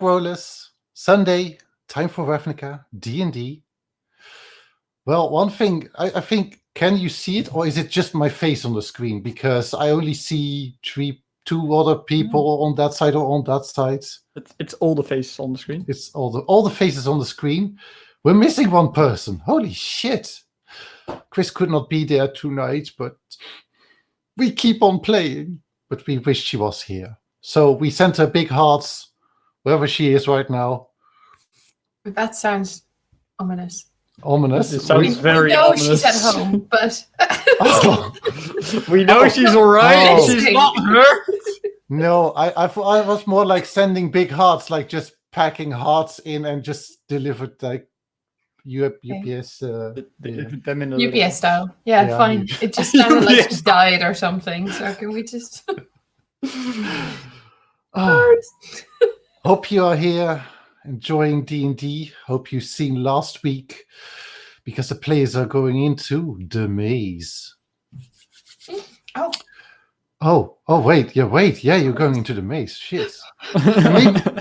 Rollers, Sunday, time for Ravnica, D&D. Well, one thing, I think, can you see it, or is it just my face on the screen? Because I only see two other people on that side or on that side. It's all the faces on the screen. It's all the faces on the screen. We're missing one person. Holy shit. Chris could not be there tonight, but we keep on playing. But we wish she was here. So we sent her big hearts, wherever she is right now. That sounds ominous. Ominous? It sounds very we know ominous. she's at home, but... Oh. We know she's all right. Oh. She's not hurt. No, I was more like sending big hearts, like just packing hearts in and just delivered like UPS. Them in a UPS style. Yeah, fine. It just sounded like she died or something. So can we just... Hope you are here enjoying D&D. Hope you've seen last week, because the players are going into the maze. Wait, you're going into the maze. Shit.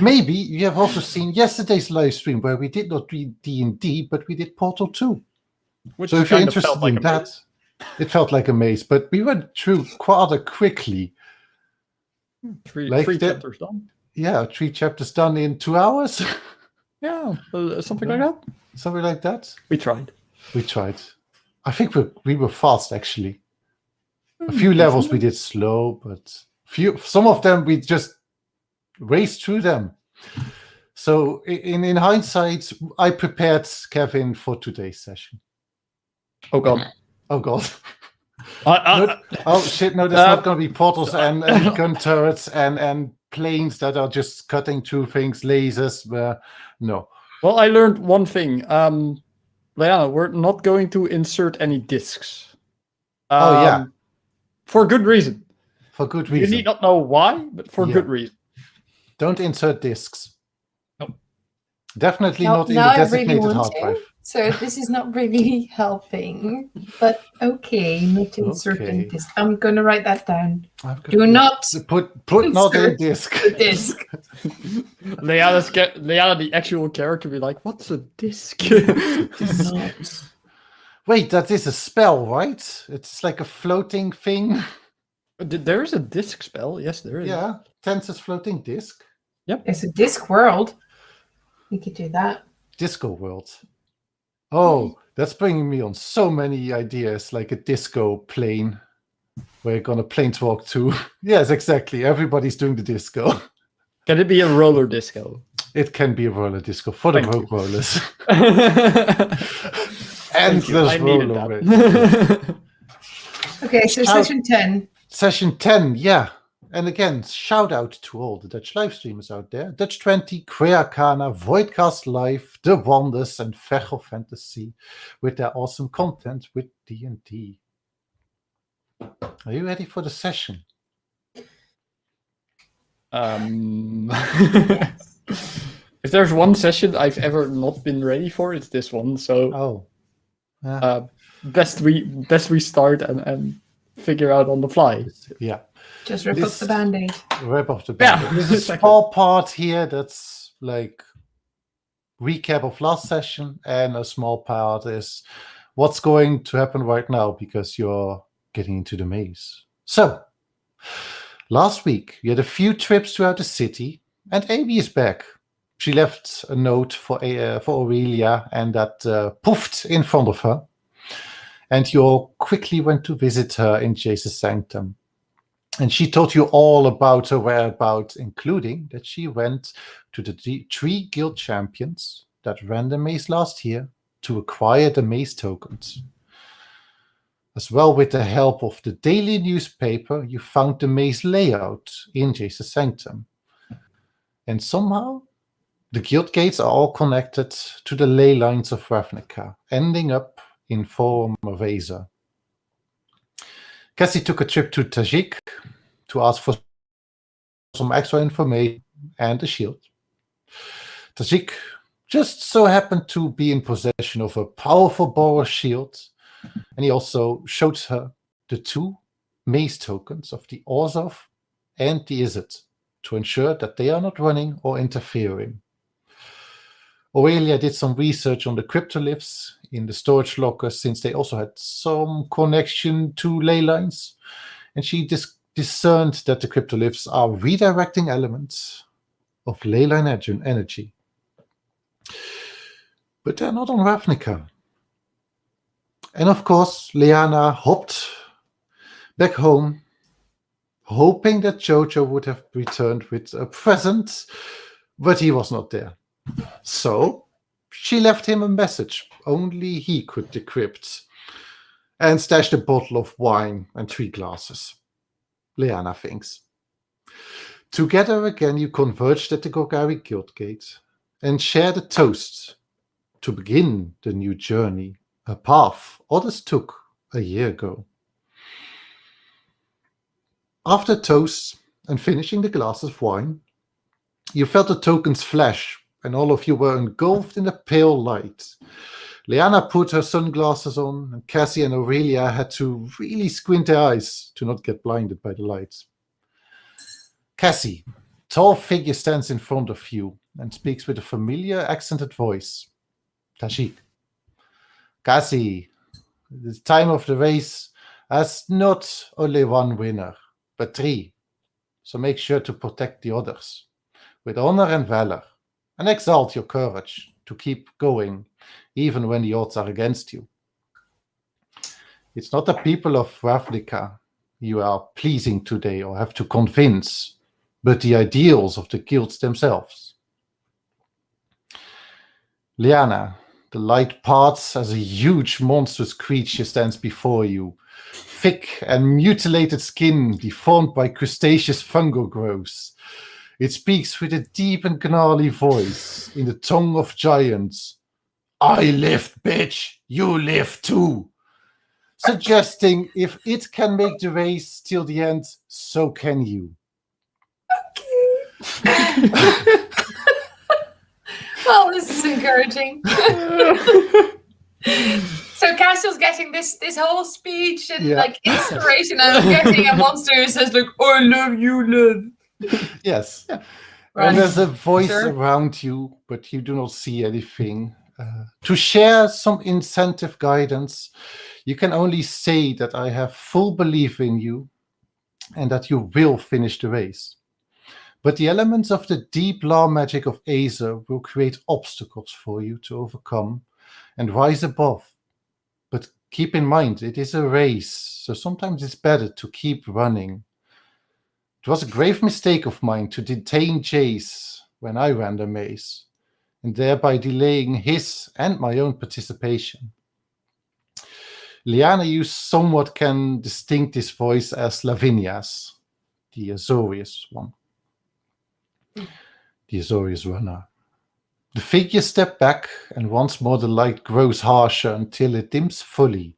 maybe you have also seen yesterday's live stream where we did not read D&D, but we did Portal 2. Which so if you're interested in that, it felt like a maze, but we went through quite quickly. Three chapters done. Yeah, 3 chapters done in 2 hours. Yeah, something like that. Something like that. We tried. I think we were fast, actually. A few levels we did slow, but some of them we just raced through them. So in hindsight, I prepared Kevin for today's session. Oh god. Oh shit! No, there's not going to be portals and gun turrets and planes that are just cutting through things, lasers. No. Well, I learned one thing. Leanna, we're not going to insert any discs. For good reason. For good reason. You need not know why, but for good reason. Don't insert discs. No. Definitely not in the designated hard drive. So this is not really helping, but okay, not inserting disc. I'm going to write that down. Do not put not in disc. Disc. Leanna, the actual character, be like, what's a disc? Wait, that is a spell, right? It's like a floating thing. There is a disc spell. Yes, there is. Yeah, Tense's floating disc. Yep. It's a disc world. We could do that. Disco world. Oh, that's bringing me on so many ideas, like a disco plane. We're gonna planeswalk to. Yes, exactly. Everybody's doing the disco. Can it be a roller disco? It can be a roller disco for the rogue rollers. Endless roller. Okay, so session 10. Session 10, yeah. And again, shout out to all the Dutch live streamers out there. Dutch 20, Creacana, Voidcast Live, The Wonders, and Fechel Fantasy with their awesome content with D&D. Are you ready for the session? If there's one session I've ever not been ready for, it's this one. So, best we start and figure out on the fly. Yeah. Just rip off the band-aid. Rip off the band-aid. There's a small part here that's like recap of last session, and a small part is what's going to happen right now because you're getting into the maze. So, last week we had a few trips throughout the city, and Amy is back. She left a note for Aurelia, and that poofed in front of her. And you all quickly went to visit her in Jesus' sanctum. And she told you all about her whereabouts, including that she went to the 3 guild champions that ran the maze last year to acquire the maze tokens. As well, with the help of the daily newspaper, you found the maze layout in Jesus' sanctum. And somehow, the guild gates are all connected to the ley lines of Ravnica, ending up in Forum Avesa. Cassie took a trip to Tajik to ask for some extra information and a shield. Tajik just so happened to be in possession of a powerful Boros shield, and he also showed her the 2 maze tokens of the Orzhov and the Izzet to ensure that they are not running or interfering. Aurelia did some research on the cryptoliths in the storage lockers, since they also had some connection to ley lines, and she discerned that the cryptoliths are redirecting elements of ley line energy. But they're not on Ravnica. And of course, Liana hopped back home, hoping that Jojo would have returned with a present, but he was not there. So she left him a message only he could decrypt, and stashed a bottle of wine and 3 glasses, Liana thinks. Together again you converged at the Golgari Guild Gate and shared a toast to begin the new journey, a path others took a year ago. After toast and finishing the glass of wine, you felt the tokens flash, and all of you were engulfed in a pale light. Liana put her sunglasses on, and Cassie and Aurelia had to really squint their eyes to not get blinded by the lights. Cassie, tall figure, stands in front of you and speaks with a familiar accented voice. Tashik. Cassie, the time of the race has not only 1 winner, but 3. So make sure to protect the others with honor and valor, and exalt your courage to keep going even when the odds are against you. It's not the people of Ravnica you are pleasing today or have to convince, but the ideals of the guilds themselves. Liana, the light parts as a huge monstrous creature stands before you, thick and mutilated skin deformed by crustaceous fungal growths. It speaks with a deep and gnarly voice in the tongue of giants. I lived, bitch, you live too. Suggesting if it can make the race till the end, so can you. Okay. Well, this is encouraging. So Cassie's getting this whole speech and like inspiration, and I'm getting a monster who says like, I love you, love. Yes. Right. And there's a voice around you, but you do not see anything. To share some incentive guidance, you can only say that I have full belief in you and that you will finish the race. But the elements of the deep law magic of Azer will create obstacles for you to overcome and rise above. But keep in mind, it is a race, so sometimes it's better to keep running. It was a grave mistake of mine to detain Jace when I ran the maze, and thereby delaying his and my own participation. Liana, you somewhat can distinct this voice as Lavinia's, the Azorius one. The Azorius runner. The figure stepped back, and once more the light grows harsher until it dims fully.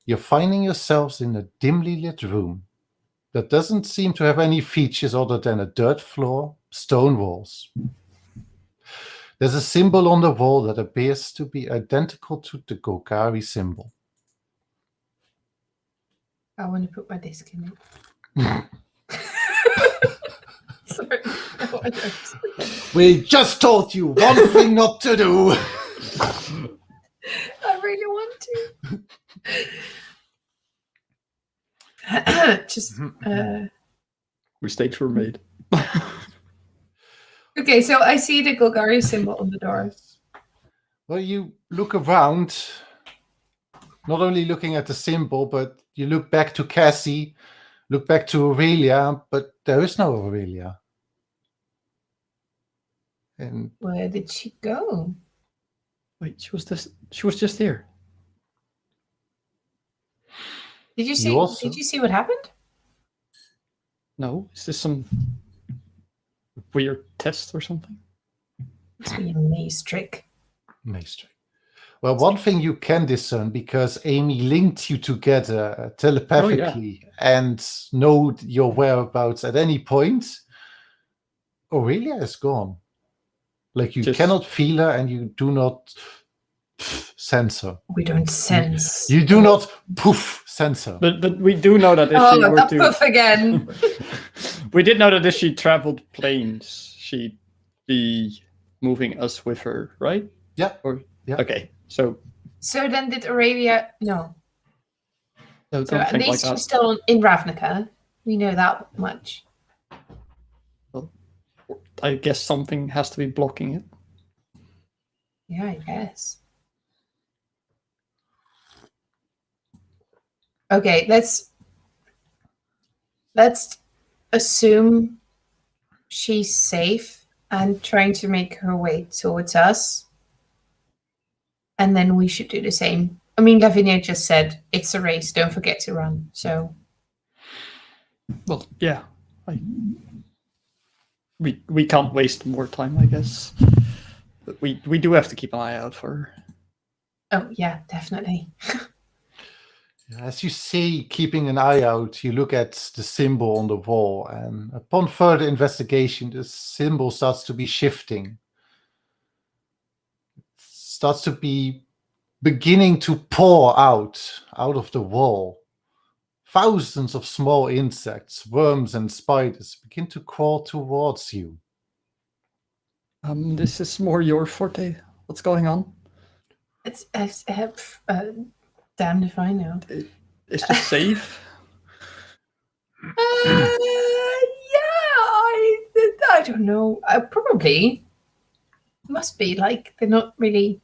You're finding yourselves in a dimly lit room that doesn't seem to have any features other than a dirt floor, stone walls. There's a symbol on the wall that appears to be identical to the Golgari symbol. I want to put my disc in it. Sorry. No, I don't. We just told you one thing not to do. I really want to. Just mistakes were made. Okay, so I see the Golgari symbol on the door. Well, you look around, not only looking at the symbol, but you look back to Cassie, look back to Aurelia, but there is no Aurelia. And where did she go? Wait, she was just here. Did you see? Did you see what happened? No, is this some weird test or something? Must be a maze trick. Maze trick. Well, one thing you can discern, because Amy linked you together telepathically and know your whereabouts at any point, Aurelia is gone. Like you cannot feel her, and you do not sensor. We don't sense. You do not poof sensor. But we do know that if she were to poof again. We did know that if she traveled planes, she'd be moving us with her, right? Yeah. Yeah. Okay. So then did Aurelia? No. So at least she's still in Ravnica. We know that much. Well, I guess something has to be blocking it. Yeah, I guess. Okay, let's assume she's safe and trying to make her way towards us. And then we should do the same. I mean, Lavinia just said it's a race. Don't forget to run. So, well, yeah, we can't waste more time, I guess. But we do have to keep an eye out for her. Oh yeah, definitely. As you say, keeping an eye out, you look at the symbol on the wall, and upon further investigation, the symbol starts to be shifting. It starts to be beginning to pour out of the wall. Thousands of small insects, worms and spiders begin to crawl towards you. This is more your forte. What's going on? It's damned if I know. Is this safe? Yeah, I don't know. Probably must be like they're not really.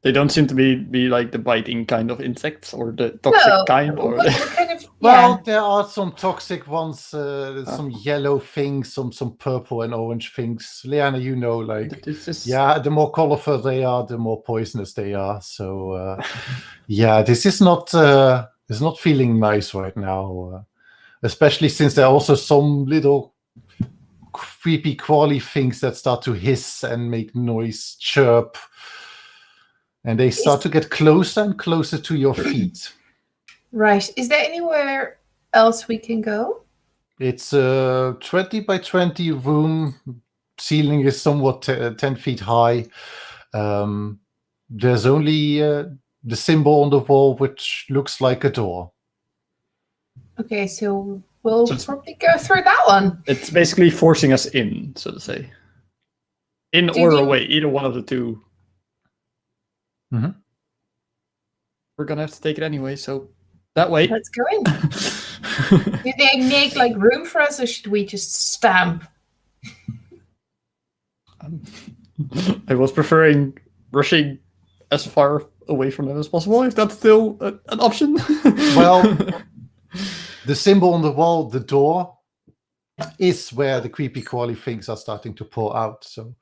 They don't seem to be like the biting kind of insects or the toxic kind. Or what kind of, well, there are some toxic ones, some yellow things, some purple and orange things. Liana, you know, like, the more colorful they are, the more poisonous they are. So, this is not feeling nice right now, especially since there are also some little creepy, crawly things that start to hiss and make noise, chirp. And they start to get closer and closer to your feet. Right. Is there anywhere else we can go? It's a 20 by 20 room. Ceiling is somewhat 10 feet high. There's only the symbol on the wall, which looks like a door. Okay, so we'll probably go through that one. It's basically forcing us in, so to say. In or away, either one of the two. Mm-hmm. We're gonna have to take it anyway, so that way. Let's go in. Do they make like room for us, or should we just stamp? I was preferring rushing as far away from them as possible, if that's still an option. Well, the symbol on the wall, the door, is where the creepy crawly things are starting to pour out. So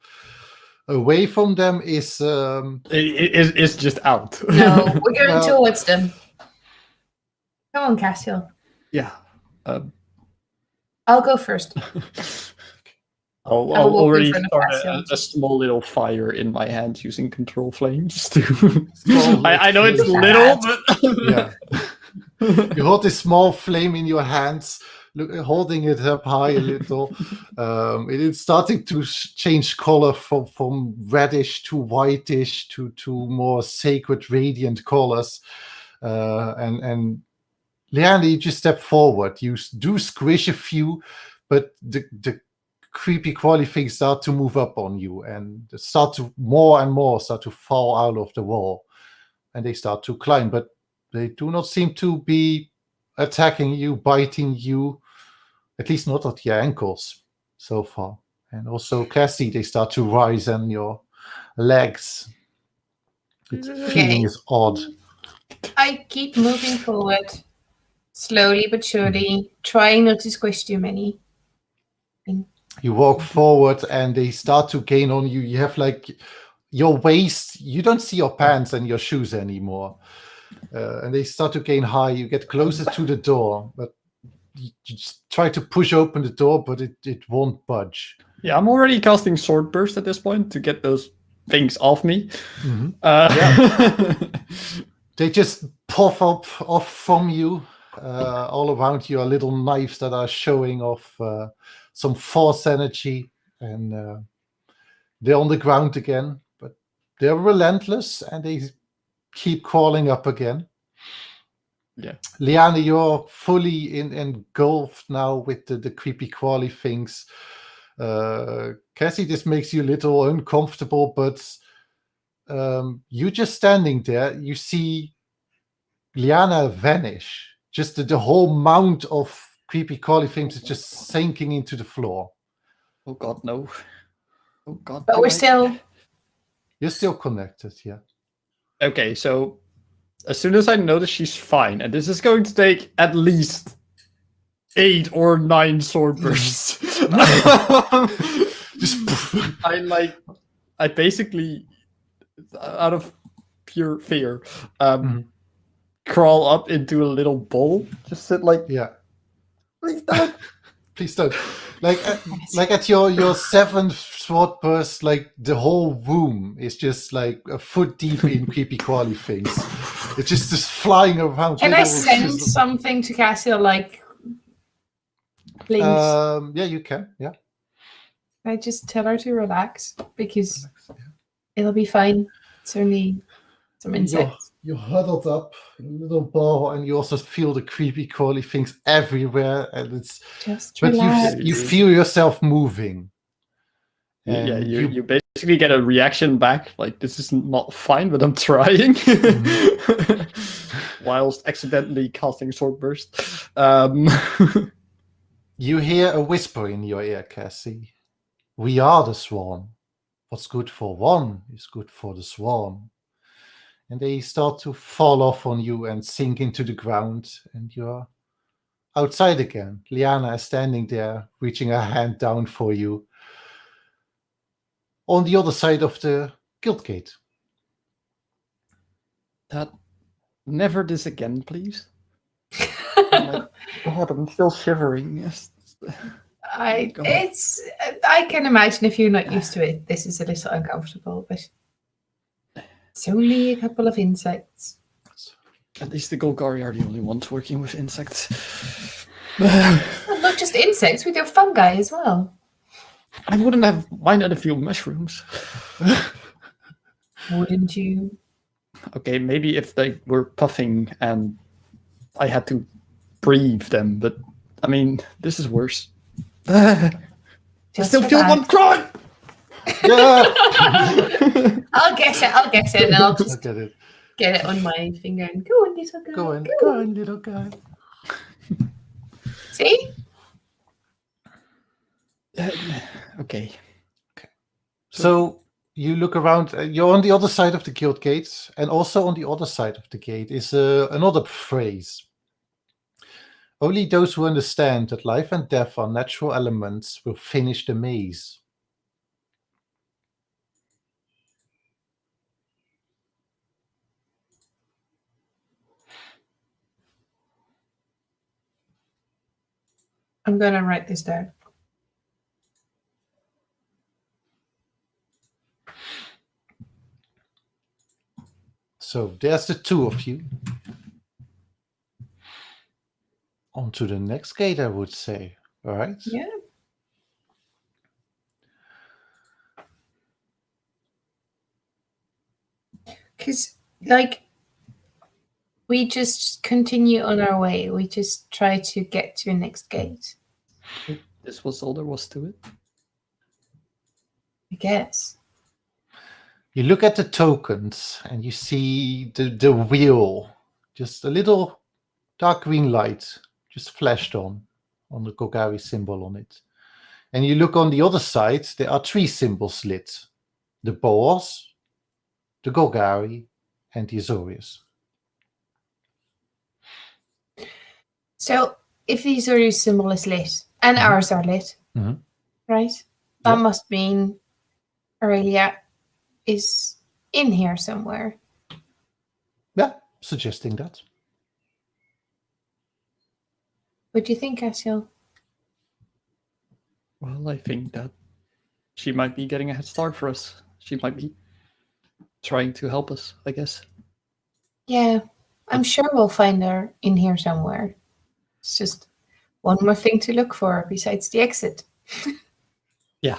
away from them is it's just out. No, we're going towards them. Come on, Cassiel. Yeah. I'll go first. I'll already start a small little fire in my hand using control flames too. I know it's little, but you hold this small flame in your hands, holding it up high a little. It is starting to change color from reddish to whitish to more sacred, radiant colors. And Leanne, you just step forward. You do squish a few, but the creepy crawly things start to move up on you and start to more and more start to fall out of the wall, and they start to climb, but they do not seem to be attacking you, biting you, at least not at your ankles so far. And also, Cassie, they start to rise on your legs. The feeling is odd. I keep moving forward, slowly but surely, trying not to squish too many. You walk forward and they start to gain on you. You have like your waist, you don't see your pants and your shoes anymore. And they start to gain high. You get closer to the door, but you just try to push open the door, but it won't budge. Yeah, I'm already casting Sword Burst at this point to get those things off me. Mm-hmm. They just puff up off from you. All around you are little knives that are showing off some force energy, and they're on the ground again, but they're relentless and they keep crawling up again. Yeah. Liana, you're fully engulfed now with the creepy crawly things. Cassie, this makes you a little uncomfortable, but you just standing there, you see Liana vanish. Just the whole mound of creepy crawly things is just sinking into the floor. Oh God, no. Oh God. But we're still... You're still connected, yeah. Okay, so as soon as I notice she's fine, and this is going to take at least 8 or 9 sword bursts. I basically, out of pure fear, crawl up into a little bowl. Just sit like, yeah. Please don't. Please don't. Like at your 7th sword burst, like the whole room is just like a foot deep in creepy crawly things. It's just flying around. Can I send something to Cassiel, like, please? Yeah, you can. Yeah. I just tell her to relax because it'll be fine. It's only some insects. You're huddled up in a little ball, and you also feel the creepy crawly things everywhere, and it's just but relax. you feel yourself moving. Yeah, you basically get a reaction back, like this is not fine, but I'm trying. Whilst accidentally casting sword burst. You hear a whisper in your ear, Cassie. We are the swarm. What's good for one is good for the swarm. And they start to fall off on you and sink into the ground, and you're outside again. Liana is standing there, reaching her hand down for you. On the other side of the guild gate. Never this again, please. Oh my God, I'm still shivering. I can imagine if you're not used to it, this is a little uncomfortable, but it's only a couple of insects. At least the Golgari are the only ones working with insects. Well, not just insects, we do fungi as well. I wouldn't have minded a few mushrooms. Wouldn't you? Okay, maybe if they were puffing and I had to breathe them, but I mean, this is worse. I still feel one cry! Yeah. I'll guess it, and I'll just get it on my finger and go on, little guy. Go on, little guy. See? Okay. So you look around. You're on the other side of the guild gates, and also on the other side of the gate is another phrase. Only those who understand that life and death are natural elements will finish the maze. I'm going to write this down. So there's the two of you. On to the next gate, I would say. All right? Yeah. Because, like, we just continue on our way. We just try to get to the next gate. This was all there was to it? I guess. You look at the tokens and you see the wheel. Just a little dark green light just flashed on the Golgari symbol on it. And you look on the other side, there are 3 symbols lit. The Boars, the Golgari, and the Azorius. So, if the Azorius symbol is lit, and ours are lit, right? That must mean Aurelia is in here somewhere. Yeah, suggesting that. What do you think, Cassiel? Well, I think that she might be getting a head start for us. She might be trying to help us, I guess. Yeah, I'm sure we'll find her in here somewhere. It's just one more thing to look for besides the exit. Yeah.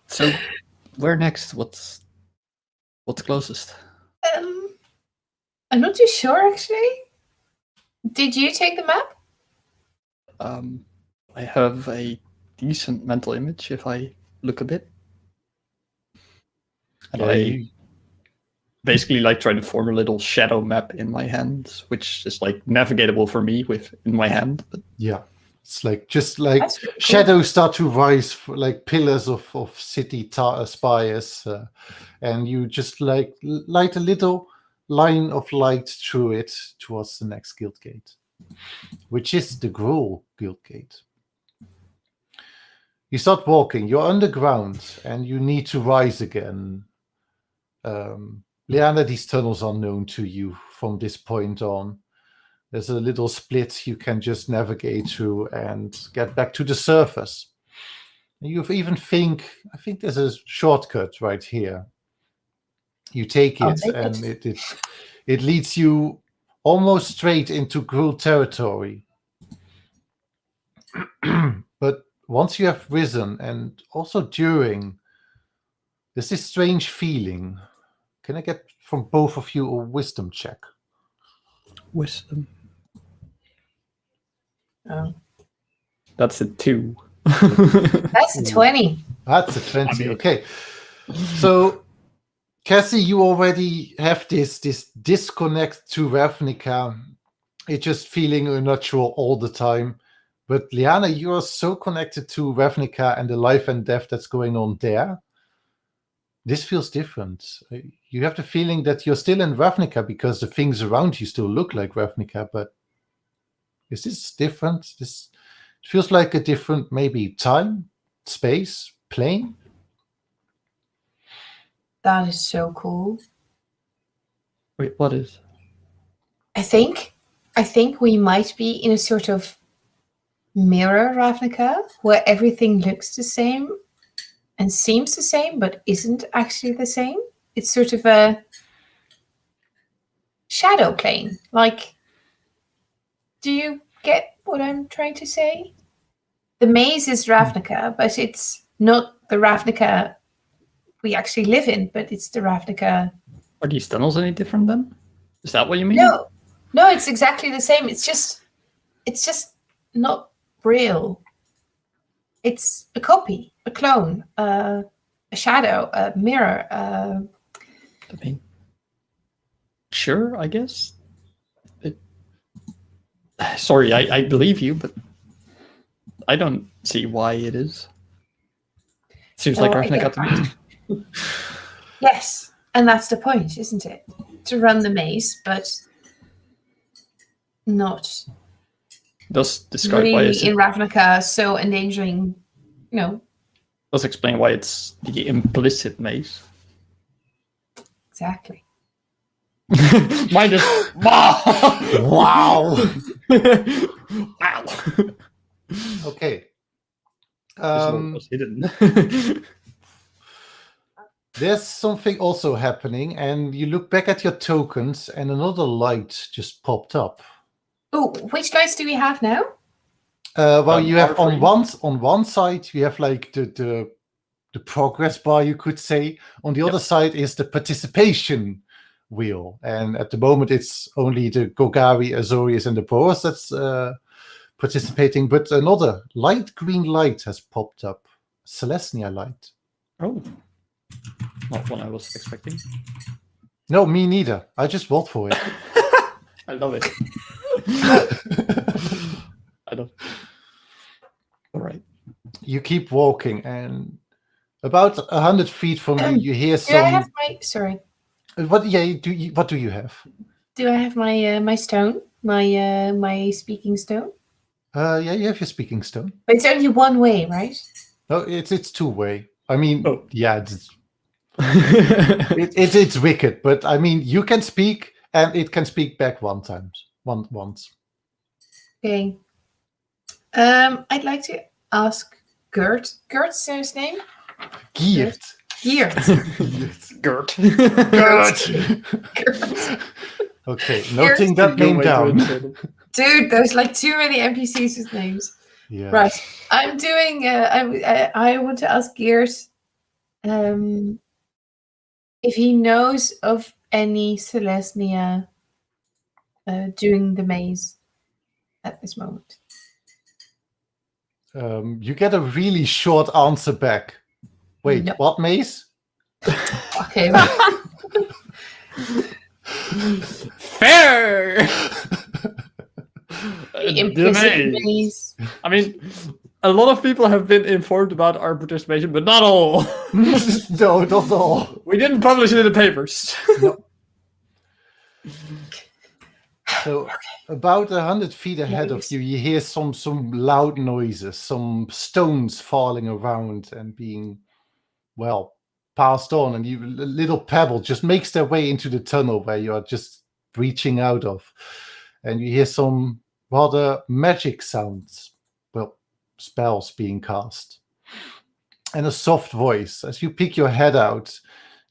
So, where next? What's closest? I'm not too sure actually. Did you take the map? I have a decent mental image if I look a bit. And I basically like try to form a little shadow map in my hand, which is like navigatable for me in my hand. But yeah, it's like just like Cool. shadows start to rise like pillars of city spires, and you just like light a little line of light through it towards the next guild gate, which is the Gruul guild gate. You start walking, you're underground, and you need to rise again. Liana, these tunnels are known to you from this point on. There's a little split you can just navigate through and get back to the surface. You even I think there's a shortcut right here. You take it, and it leads you almost straight into Gruul territory. But once you have risen, and also during, there's this strange feeling. Can I get from both of you a wisdom check? Wisdom. Oh. That's a 2. That's a 20. That's a 20. Okay. So, Cassie, you already have this disconnect to Ravnica. It's just feeling unnatural all the time. But Liana, you are so connected to Ravnica and the life and death that's going on there. This feels different. You have the feeling that you're still in Ravnica because the things around you still look like Ravnica, but is this different? This feels like a different, maybe time, space, plane. That is so cool. Wait, what is? I think we might be in a sort of mirror Ravnica where everything looks the same and seems the same, but isn't actually the same. It's sort of a shadow plane. Like, do you get what I'm trying to say? The maze is Ravnica, but it's not the Ravnica we actually live in, but it's the Ravnica. Are these tunnels any different then? Is that what you mean? No, it's exactly the same. It's just not real. It's a copy, a clone, a shadow, a mirror. I mean, sure, I guess. Sorry, I believe you, but I don't see why it is. Seems like Ravnica to me. Yes, and that's the point, isn't it? To run the maze, but not Does describe really why it's in Ravnica, so endangering, Does explain why it's the implicit maze. Exactly. Mine is wow. Wow. Okay. Was hidden. There's something also happening, and you look back at your tokens, and another light just popped up. Oh, which lights do we have now? Well, you have on one side you have like the progress bar, you could say. On the other side is the participation wheel, and at the moment it's only the Golgari, Azorius, and the Boros that's participating. But another light green light has popped up, Celestia light. Oh, not one I was expecting. No, me neither. I just rolled for it. I love it. I love it. All right. You keep walking, and about 100 feet from you, you hear some. Do I have my? Sorry. What? Yeah. What do you have? Do I have my my stone? My speaking stone? Yeah, you have your speaking stone. But it's only one way, right? No, it's two-way. I mean, yeah, it's it's wicked, but I mean, you can speak, and it can speak back once. Okay. I'd like to ask Gert. Gert's his name? Geert. Gert. Okay, noting that name down. Dude, there's like too many NPCs with names. Yeah. Right. I'm doing. I want to ask Geert if he knows of any Selesnya doing the maze at this moment. You get a really short answer back. Wait, No. what maze? Okay. Fair. The implicit maze. I mean, a lot of people have been informed about our participation, but not all. No, not all. We didn't publish it in the papers. No. So about 100 feet ahead of you, you hear some loud noises, some stones falling around and being, well, passed on, and a little pebble just makes their way into the tunnel where you are just reaching out of, and you hear some rather magic sounds, well, spells being cast, and a soft voice. As you peek your head out,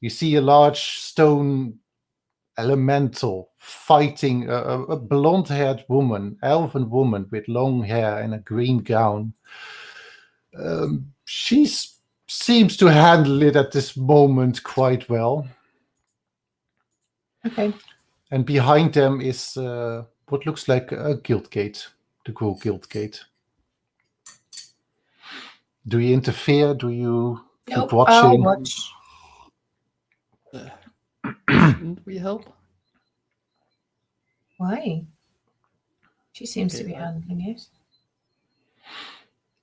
you see a large stone elemental fighting a blonde-haired woman, elven woman with long hair and a green gown. She seems to handle it at this moment quite well. Okay. And behind them is what looks like a guild gate, the cool guild gate. Do you interfere? Do you keep watching? I'll watch. Shouldn't we help? Why? She seems to be handling it.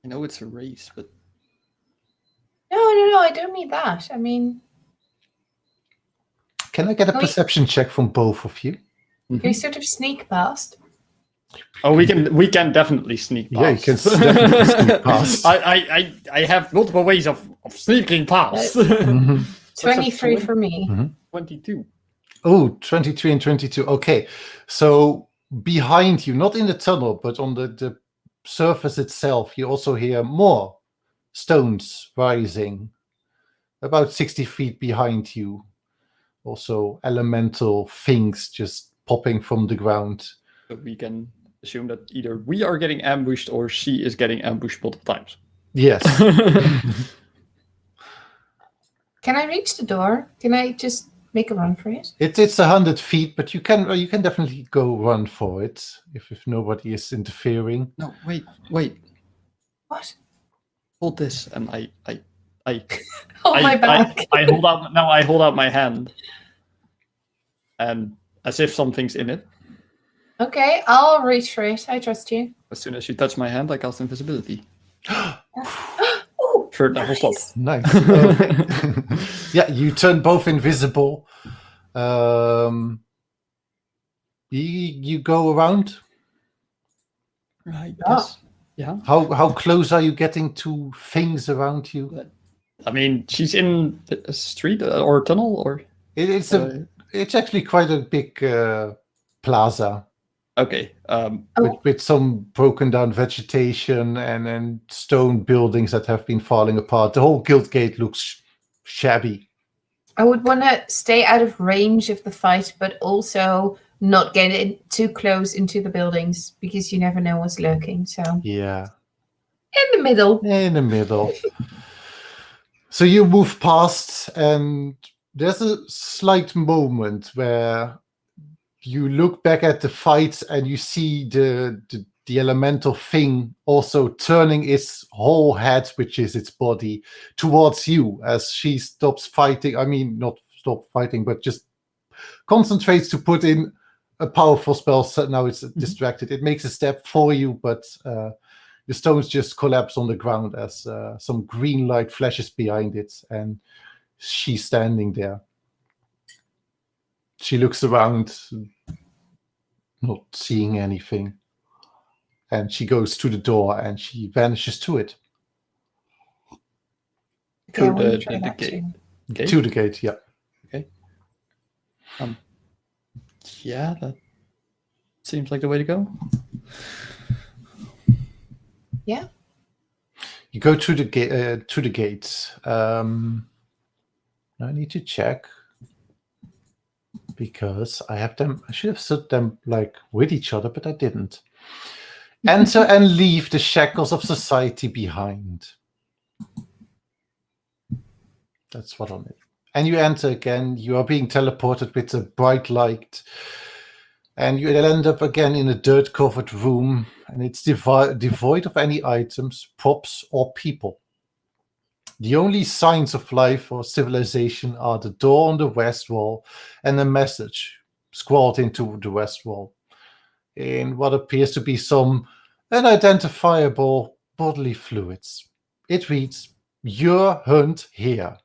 I know it's a race, but... No, I don't mean that. I mean... Can I get a perception check from both of you? Can we sort of sneak past? Oh, we can definitely sneak past. Yeah, you can definitely sneak past. I have multiple ways of sneaking past. 23 for me. 22. Oh, 23 and 22. Okay. So behind you, not in the tunnel, but on the surface itself, you also hear more stones rising about 60 feet behind you. Also elemental things just popping from the ground. So we can assume that either we are getting ambushed or she is getting ambushed multiple times. Yes. Can I reach the door? Can I just make a run for it? It's 100 feet, but you can definitely go run for it if nobody is interfering. No, wait. What? Hold this, and I my back. I hold out my hand, and as if something's in it. Okay, I'll reach for it. I trust you. As soon as you touch my hand, I cast invisibility. Ooh, Third level slot. Nice. Okay. Yeah, you turn both invisible. You go around. Right. Yes. Yeah. How close are you getting to things around you? I mean, she's in a street or a tunnel, or it's actually quite a big plaza. Okay. With some broken down vegetation and stone buildings that have been falling apart. The whole guild gate looks shabby. I would want to stay out of range of the fight, but also not get too close into the buildings because you never know what's lurking. So yeah, in the middle. In the middle. So you move past, and there's a slight moment where you look back at the fight and you see the elemental thing also turning its whole head, which is its body, towards you as she stops fighting. I mean, not stop fighting, but just concentrates to put in a powerful spell. So now it's distracted. It makes a step for you, but the stones just collapse on the ground as some green light flashes behind it, and she's standing there. She looks around, not seeing anything. And she goes to the door and she vanishes to it. To the gate. Okay. To the gate, yeah. Okay. Yeah, that seems like the way to go. Yeah. You go to the gate. To the gates. I need to check because I have them. I should have set them like with each other, but I didn't. Enter and leave the shackles of society behind. That's what on it. And you enter again. You are being teleported with a bright light. And you end up again in a dirt-covered room. And it's devoid of any items, props, or people. The only signs of life or civilization are the door on the west wall and a message scrawled into the west wall in what appears to be some unidentifiable bodily fluids. It reads, "Your hunt here."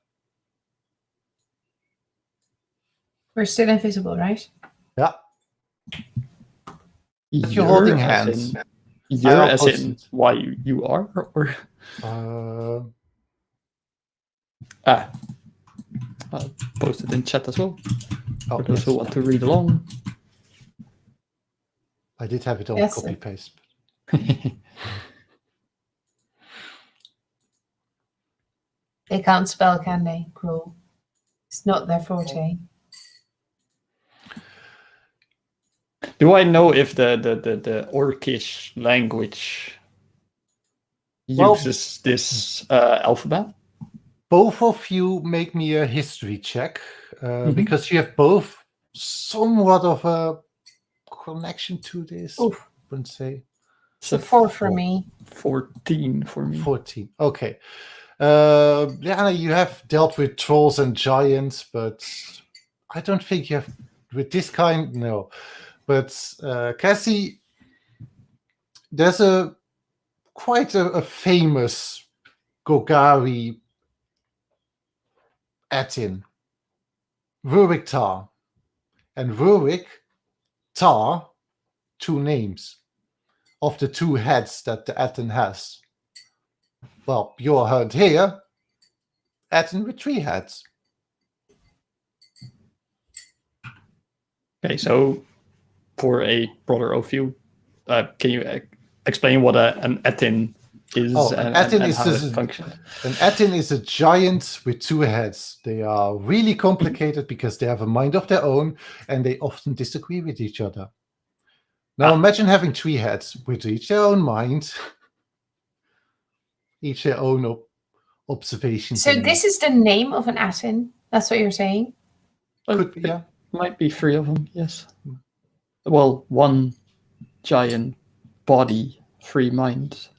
We're still invisible, right? Yeah. You're holding hands. You're as in why you are? Or? I'll post it in chat as well. For those who want to read along. I did have it on copy-paste. They can't spell, can they? Cruel. It's not their forte. Do I know if the Orcish language uses this alphabet? Both of you make me a history check because you have both somewhat of a connection to this. I wouldn't say. It's a 4 for me. 14 for me. 14. Okay. Liana, you have dealt with trolls and giants, but I don't think you have with this kind. No. But Cassie, there's quite a famous Gogari Atin, Rurik Tar, and Rurik Tar, 2 names of the 2 heads that the Atin has. Well, your hunt here, Atin with 3 heads. Okay, so for a broader overview, can you explain what an Atin is and how it functions? An Atin is a giant with 2 heads. They are really complicated because they have a mind of their own and they often disagree with each other. Now imagine having 3 heads with each their own mind, each their own observations. So this is the name of an Atin? That's what you're saying? Could be, yeah. Might be 3 of them, yes. Well, 1 giant body, 3 minds.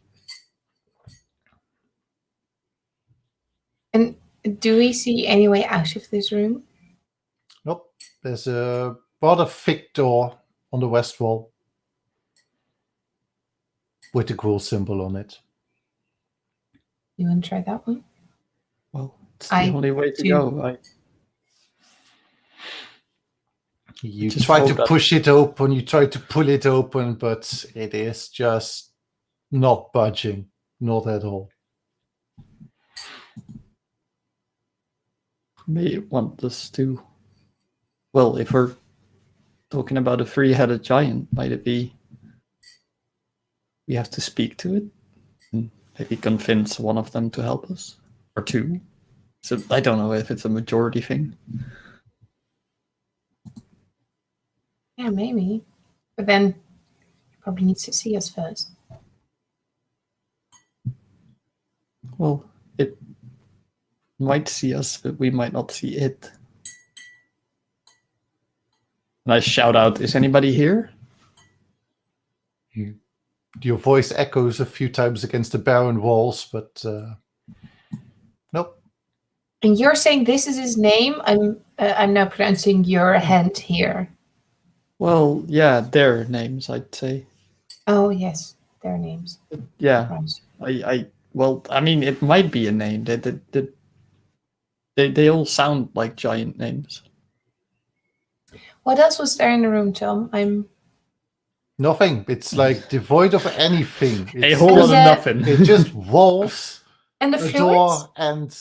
And do we see any way out of this room? Nope. There's a rather thick door on the west wall with the ghoul symbol on it. You want to try that one? Well, it's the only way to go. You try to push it open, you try to pull it open, but it is just not budging. Not at all. May want us to. Well, if we're talking about a 3-headed giant, might it be we have to speak to it and maybe convince one of them to help us, or 2? So I don't know if it's a majority thing. Yeah, maybe. But then it probably needs to see us first. Well, it might see us, but we might not see it. And I shout out, "Is anybody here?" Your voice echoes a few times against the barren walls, but nope. And you're saying this is his name? I'm now pronouncing your hand here. Well, yeah, their names, I'd say. Oh yes, their names. Yeah, right. Well, I mean, it might be a name. They all sound like giant names. What else was there in the room, Tom? Nothing. It's like devoid of anything. It's a whole lot of nothing. It's just walls, and the a fluids? door, and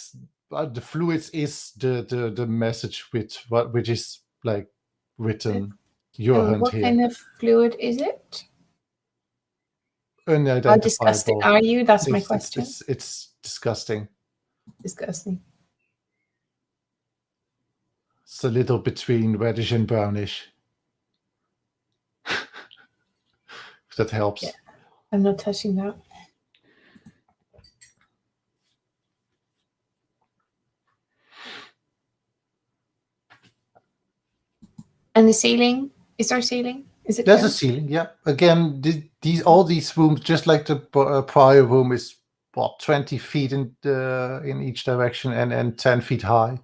the fluids is the message which is like written. Your hunt what here. kind of fluid is it? Unidentifiable. How disgusting are you? That's my question. It's disgusting. Disgusting. It's a little between reddish and brownish. If that helps. Yeah. I'm not touching that. And the ceiling? Is there a ceiling? Is it There's a closed? ceiling, yeah. Again, all these rooms, just like the prior room, is what 20 feet in each direction and 10 feet high.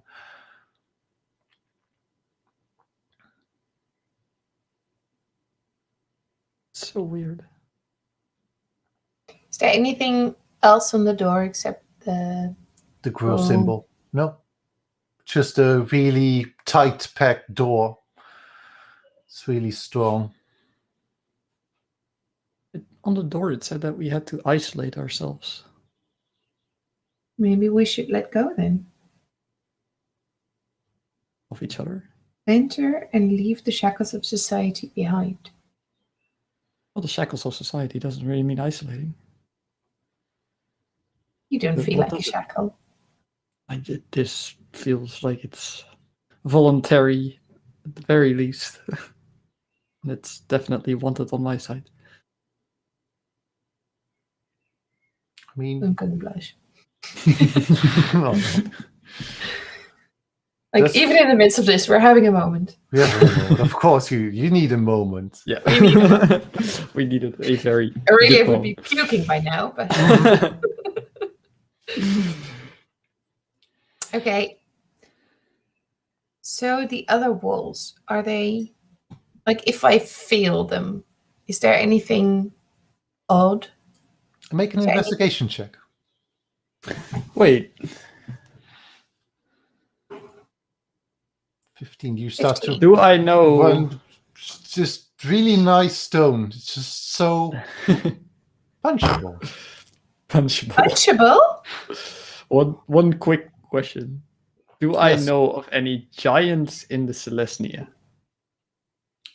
So weird. Is there anything else on the door except the Groove Oh. symbol? No, just a really tight packed door. It's really strong. On the door, it said that we had to isolate ourselves. maybe we should let go then? Of each other. Enter and leave the shackles of society behind. Well, the shackles of society doesn't really mean isolating. You don't But feel what like a does it- shackle. This feels like it's voluntary, at the very least. And it's definitely wanted on my side. I mean, I'm gonna blush. no. Like That's- even in the midst of this, we're having a moment. We have a moment. Of course, you need a moment. Yeah, We need we needed a very. Aurelia good would be puking by now, but moment. okay. So the other walls, are they like if I feel them, is there anything odd? Make an Is there any- investigation check. Wait, 15. You start 15. to do I know? run. Just really nice stone. It's just so punchable. Punchable. Punchable? One quick question. Do I Yes. know of any giants in the Celestia?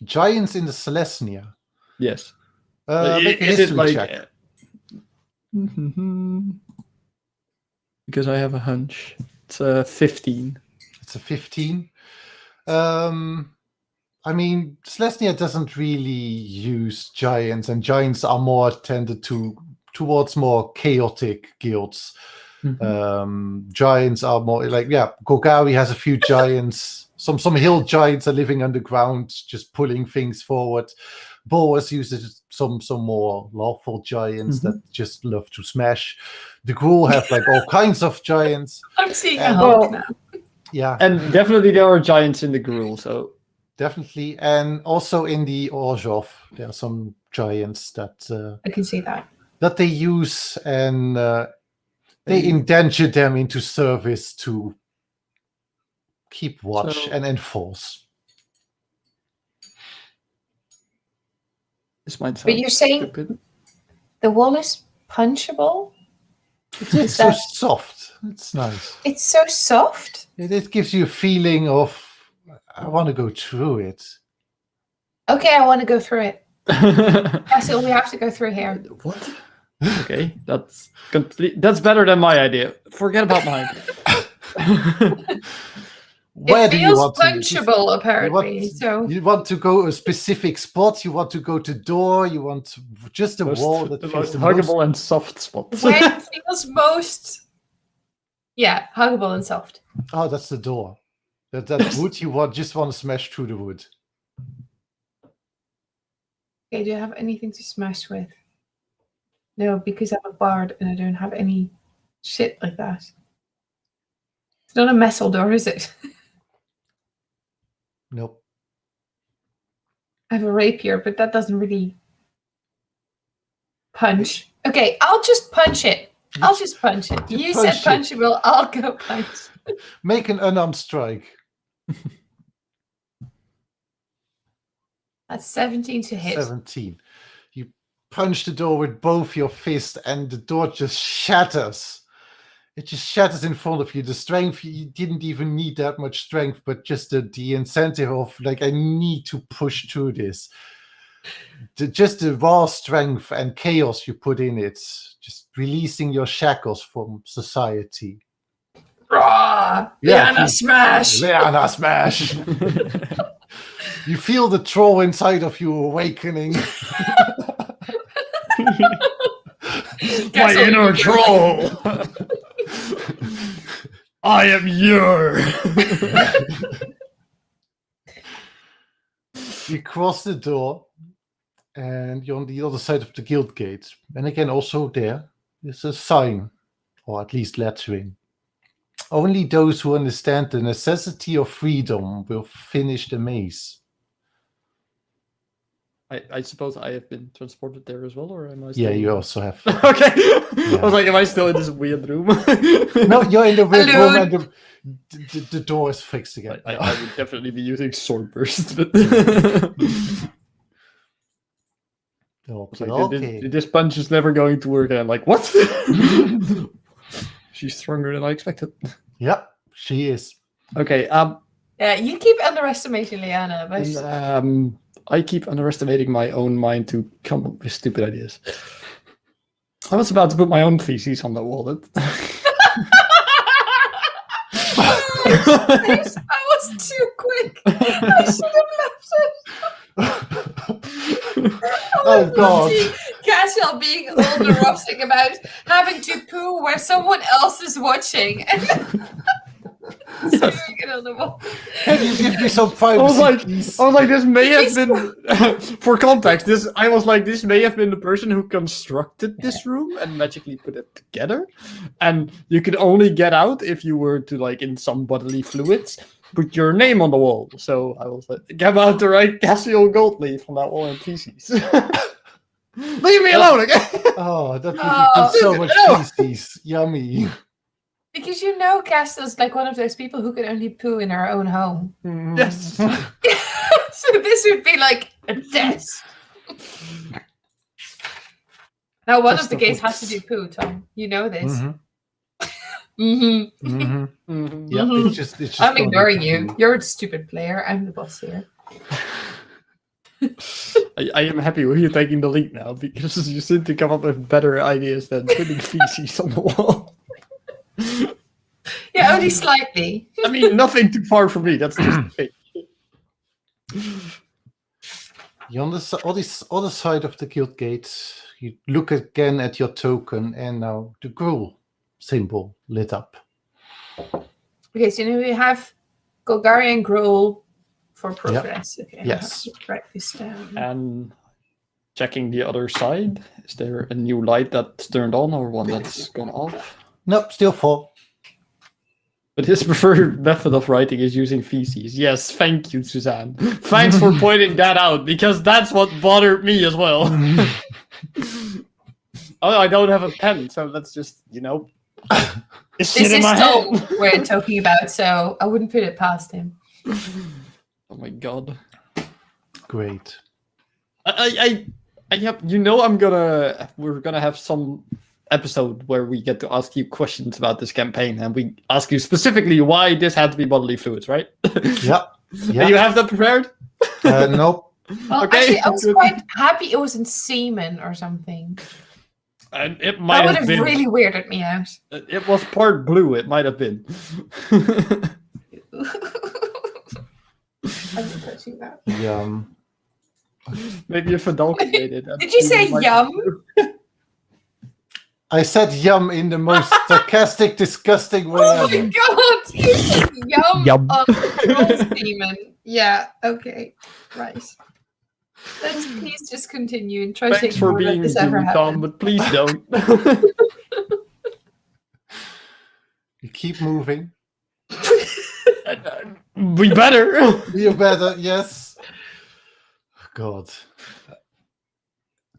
Giants in the Celestia. Yes. Make a Is history it like? check. Because I have a hunch. It's a 15. It's a 15. I mean, Celestia doesn't really use giants, and giants are more tended towards more chaotic guilds. Giants are more like, Golgari has a few giants. Some hill giants are living underground, just pulling things forward. Boas uses some more lawful giants that just love to smash. The Gruul have like all kinds of giants. I'm seeing a And- Hulk Well- now. Yeah, And definitely there are giants in the Gruul, so definitely. And also in the Orzhov, there are some giants that I can see that. they use, and they indenture them into service to keep watch So- and enforce. this might sound But you're saying stupid. the wall is punchable? It's so soft. It's nice. It's so soft. It gives you a feeling of, I want to go through it. Okay, I want to go through it. That's all we have to go through here. What? Okay, that's That's better than my idea. Forget about mine. Where It do you feels want to? punchable, apparently. So You want to go a specific spot? You want to go to door? You want just a wall that the feels most the most huggable and soft spot. when it feels most, huggable and soft. Oh, that's the door. That wood you just want to smash through the wood. Okay, do you have anything to smash with? No, because I'm a bard and I don't have any shit like that. It's not a messel door, is it? Nope. I have a rapier, but that doesn't really punch. Okay, I'll just punch it. I'll just punch it. You You said punch punchable, I'll go punch. Make an unarmed strike. That's 17 to hit. 17. You punch the door with both your fists, and the door just shatters. It just shatters in front of you. The strength, you didn't even need that much strength, but just the incentive of, like, I need to push through this. Just the raw strength and chaos you put in it, just releasing your shackles from society. Raw! Yeah, Liana smash! Liana smash! You feel the troll inside of you awakening. My inner troll. I am your. You cross the door, and you're on the other side of the guild gate. And again, also there is a sign, or at least lettering. Only those who understand the necessity of freedom will finish the maze. I suppose I have been transported there as well, or am I still... Yeah, you also have. Okay. I was like, am I still in this weird room? No, you're in the weird room, Alone. and the door is fixed again. I would definitely be using sword burst, but Okay. this punch is never going to work. And I'm like, what? She's stronger than I expected. Yeah, she is. Okay. Yeah, you keep underestimating Liana, but I keep underestimating my own mind to come up with stupid ideas. I was about to put my own feces on the wall. I was too quick. I should have left it. Oh, God. Cassiel being all neurotic about having to poo where someone else is watching. And doing it on the wall. Can you give me some privacy, I was like, please? this may have been, for context, this may have been the person who constructed this room and magically put it together. And you could only get out if you were to, like, in some bodily fluids, put your name on the wall. So I was like, get out to write Cassiel Goldleaf on that wall in feces. Leave me alone again. Oh, that would be so much feces. Yummy. Because you know Castiel's like one of those people who can only poo in her own home. Yes. So this would be like a test. Now one of the gates has to do poo, Tom. You know this. Yeah, it's just I'm ignoring you. You're a stupid player. I'm the boss here. I am happy with you taking the lead now, because you seem to come up with better ideas than putting feces on the wall. Yeah, only slightly. I mean, nothing too far from me. That's just a thing. You're on the other side of the guild gate. You look again at your token, and now the gruel symbol lit up. Okay, so now we have Golgarian Gruel for progress. Yep. Okay, yes. Write this down. And checking the other side, is there a new light that's turned on or one that's gone off? Nope, still 4. But his preferred method of writing is using feces. Yes, thank you, Suzanne. Thanks for pointing that out, because that's what bothered me as well. Oh, I don't have a pen, so that's just, This is Tom we're talking about, so I wouldn't put it past him. Oh my god. Great. We're gonna have some episode where we get to ask you questions about this campaign, and we ask you specifically why this had to be bodily fluids, right? Yeah. Do you have that prepared? Nope. Well, Okay. actually, I was quite happy it wasn't semen or something. And it That might would have have been. really weirded me out. It was part blue. It might have been. I'm not touching that. Yum. Maybe if adulterated. Did you say yum? I said yum in the most sarcastic, disgusting way Oh my ever. god! You said yum, Yum. on the demon. Yeah, okay. Right. Let's please just continue and try to Thanks for ignore that being this ever rude, Tom, happened. but please don't. You keep moving. We better. You better, yes. God.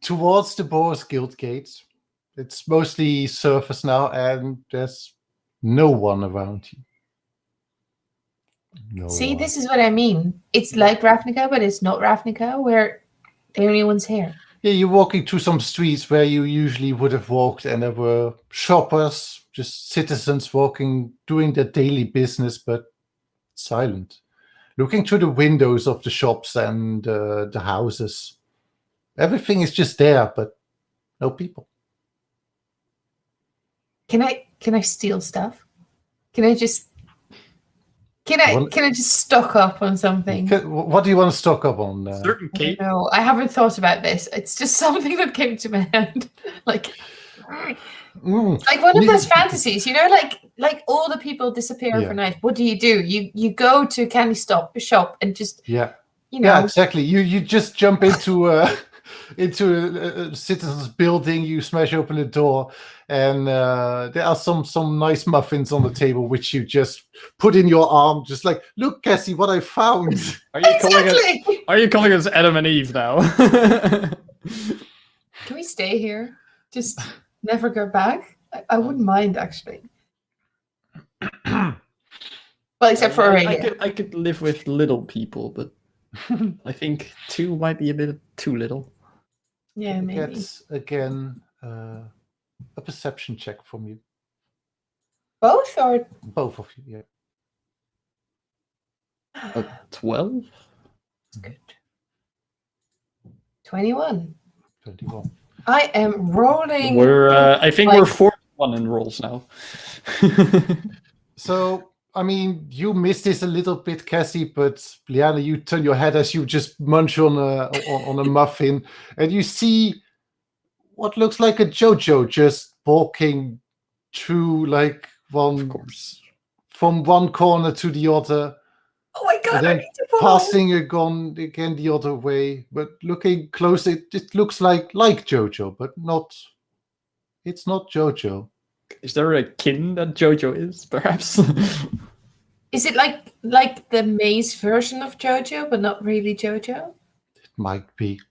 Towards the Boar's Guild gate. It's mostly surface now, and there's no one around you. No See, one. this is what I mean. It's like Ravnica, but it's not Ravnica, where the only one's here. Yeah, you're walking through some streets where you usually would have walked, and there were shoppers, just citizens walking, doing their daily business, but silent. Looking through the windows of the shops and the houses. Everything is just there, but no people. Can I steal stuff? Can I just stock up on something? What do you want to stock up on? Certain cape. No, I haven't thought about this. It's just something that came to my head. Like one of those fantasies, like all the people disappear Yeah. overnight. What do? You go to a candy shop and just Yeah. Yeah, exactly. You just jump into a citizen's building. You smash open the door, and there are some nice muffins on the table, which you just put in your arm, just like, look, Cassie, what I found. Are you Exactly. calling us Adam and Eve now? Can we stay here? Just never go back? I wouldn't mind, actually. Well, except for Aurelia. I could live with little people, but I think 2 might be a bit too little. Yeah, maybe. Get again a perception check from you. Both or Both of you, yeah. 12? That's good. 21. 21. I am rolling. I think we're 41 in rolls now. So, I mean, you missed this a little bit, Cassie, but Liana, you turn your head as you just munch on a muffin, and you see what looks like a JoJo just walking through like from one corner to the other. Oh my god! And then I need to follow. passing again the other way, but looking close, it looks like JoJo, but not. It's not JoJo. Is there a kin that JoJo is, perhaps? Is it like the maze version of JoJo, but not really JoJo? It might be.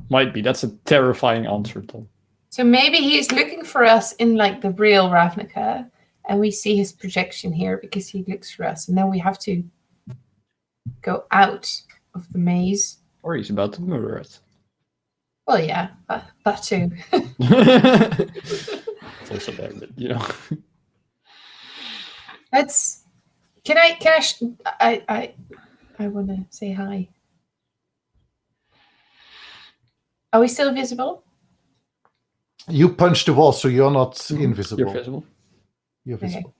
Might be. That's a terrifying answer, Tom. So maybe he's looking for us in like the real Ravnica, and we see his projection here because he looks for us, and then we have to go out of the maze. Or he's about to murder us. Well, yeah, that too. It's also there, but you know. Let's. I want to say hi. Are we still visible? You punch the wall, so you're not invisible. You're visible. You're visible.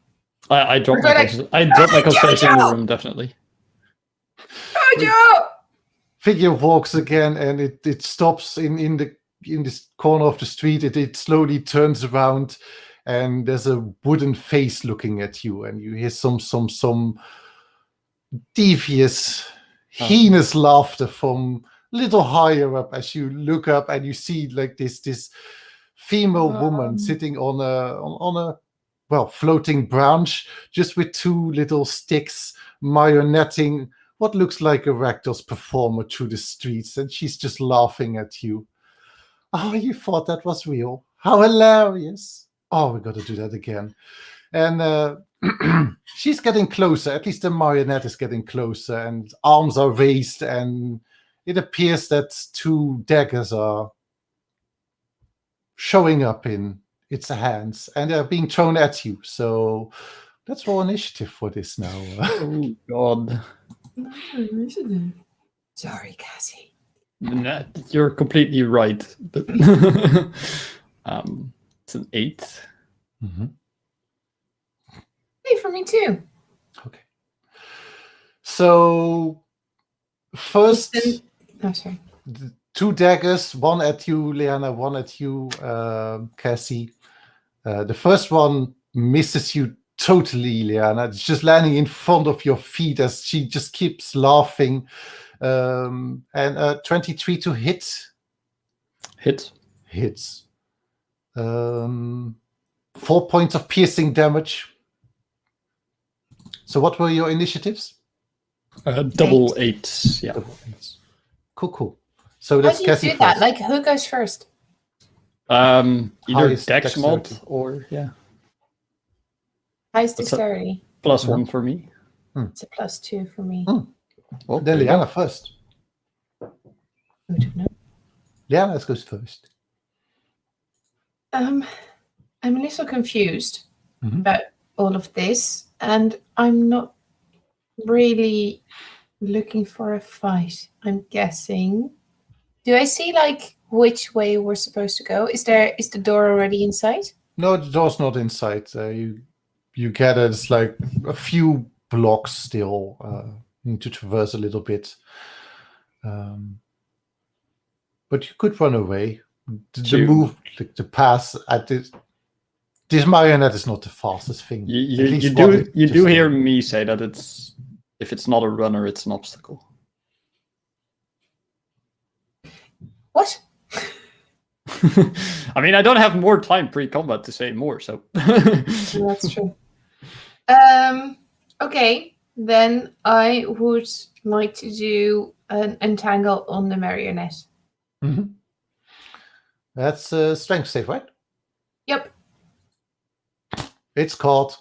Okay. I dropped my concentration in the room, definitely. JoJo! Figure walks again, and it stops in this corner of the street. It slowly turns around, and there's a wooden face looking at you, and you hear some devious, heinous laughter from a little higher up as you look up, and you see like this female woman sitting on a floating branch, just with 2 little sticks marionetting what looks like a Rakdos performer through the streets, and she's just laughing at you. Oh, you thought that was real? How hilarious. Oh, we got to do that again. And she's getting closer. At least the marionette is getting closer, and arms are raised, and it appears that 2 daggers are showing up in its hands, and they're being thrown at you. So let's roll initiative for this now. Oh, God. Sorry, Cassie. Nah, you're completely right. But it's an 8. Mm-hmm. Hey, for me too. Okay. So first, sorry. 2 daggers, one at you, Liana, one at you, Cassie. The first one misses you totally, Liana. It's just landing in front of your feet as she just keeps laughing. And 23 to hit. Hits. 4 points of piercing damage. So what were your initiatives? Double 8. Yeah. Double 8. Cool. So that's Cassie How do you do that? first. Like, who goes first? Either Highest Dex mod dexterity. or Highest That's dexterity. +1 for me. It's a +2 for me. Well, Then Liana first. I don't know. Liana goes first. I'm a little confused Mhm. about all of this, and I'm not really looking for a fight. I'm guessing. Do I see like which way we're supposed to go? Is the door already in sight? No, the door's not inside. You get it. It's like a few blocks still. You need to traverse a little bit. But you could run away. The move, like the pass at this marionette is not the fastest thing. You do hear me say that it's If it's not a runner, it's an obstacle. What? I mean, I don't have more time pre-combat to say more, so. Well, that's true. Okay, then I would like to do an entangle on the marionette. Mm-hmm. That's strength save, right? Yep. It's caught.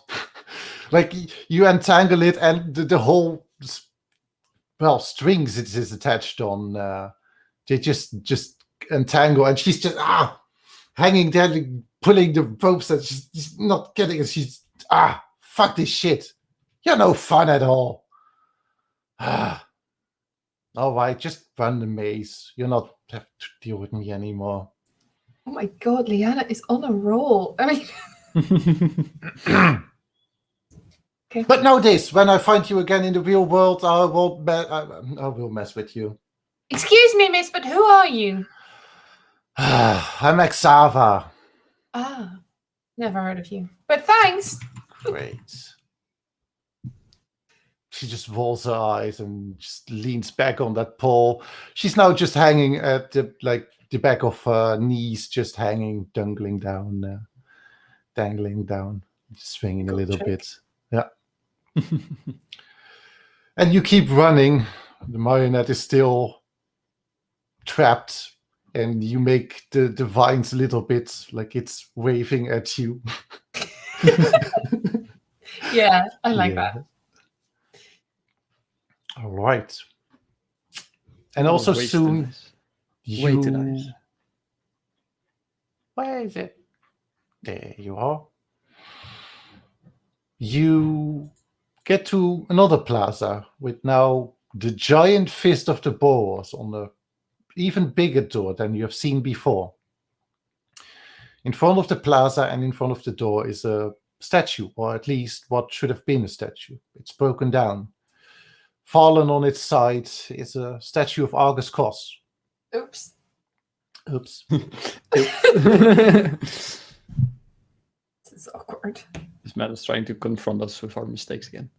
Like you entangle it, and the whole strings it is attached on. They just entangle, and she's just hanging there, like, pulling the ropes, and she's not getting it. She's fuck this shit. You're no fun at all. All right, just run the maze. You're not have to deal with me anymore. Oh my god, Liana is on a roll. I mean, okay. But nowadays, when I find you again in the real world, I will mess with you. Excuse me, miss, but who are you? I'm Exava. Ah, never heard of you. But thanks. Great. She just rolls her eyes and just leans back on that pole. She's now just hanging at the back of her knees, just hanging, dangling down, swinging a little bit. Yeah. And you keep running. The marionette is still trapped, and you make the vines a little bit like it's waving at you. Yeah, I like that. All right. And also soon Way too nice. Where is it? There you are. You get to another plaza with now the giant fist of the boars on the even bigger door than you have seen before. In front of the plaza and in front of the door is a statue, or at least what should have been a statue. It's broken down. Fallen on its side is a statue of Argus Cos. Oops. Oops. This is awkward. This man is trying to confront us with our mistakes again.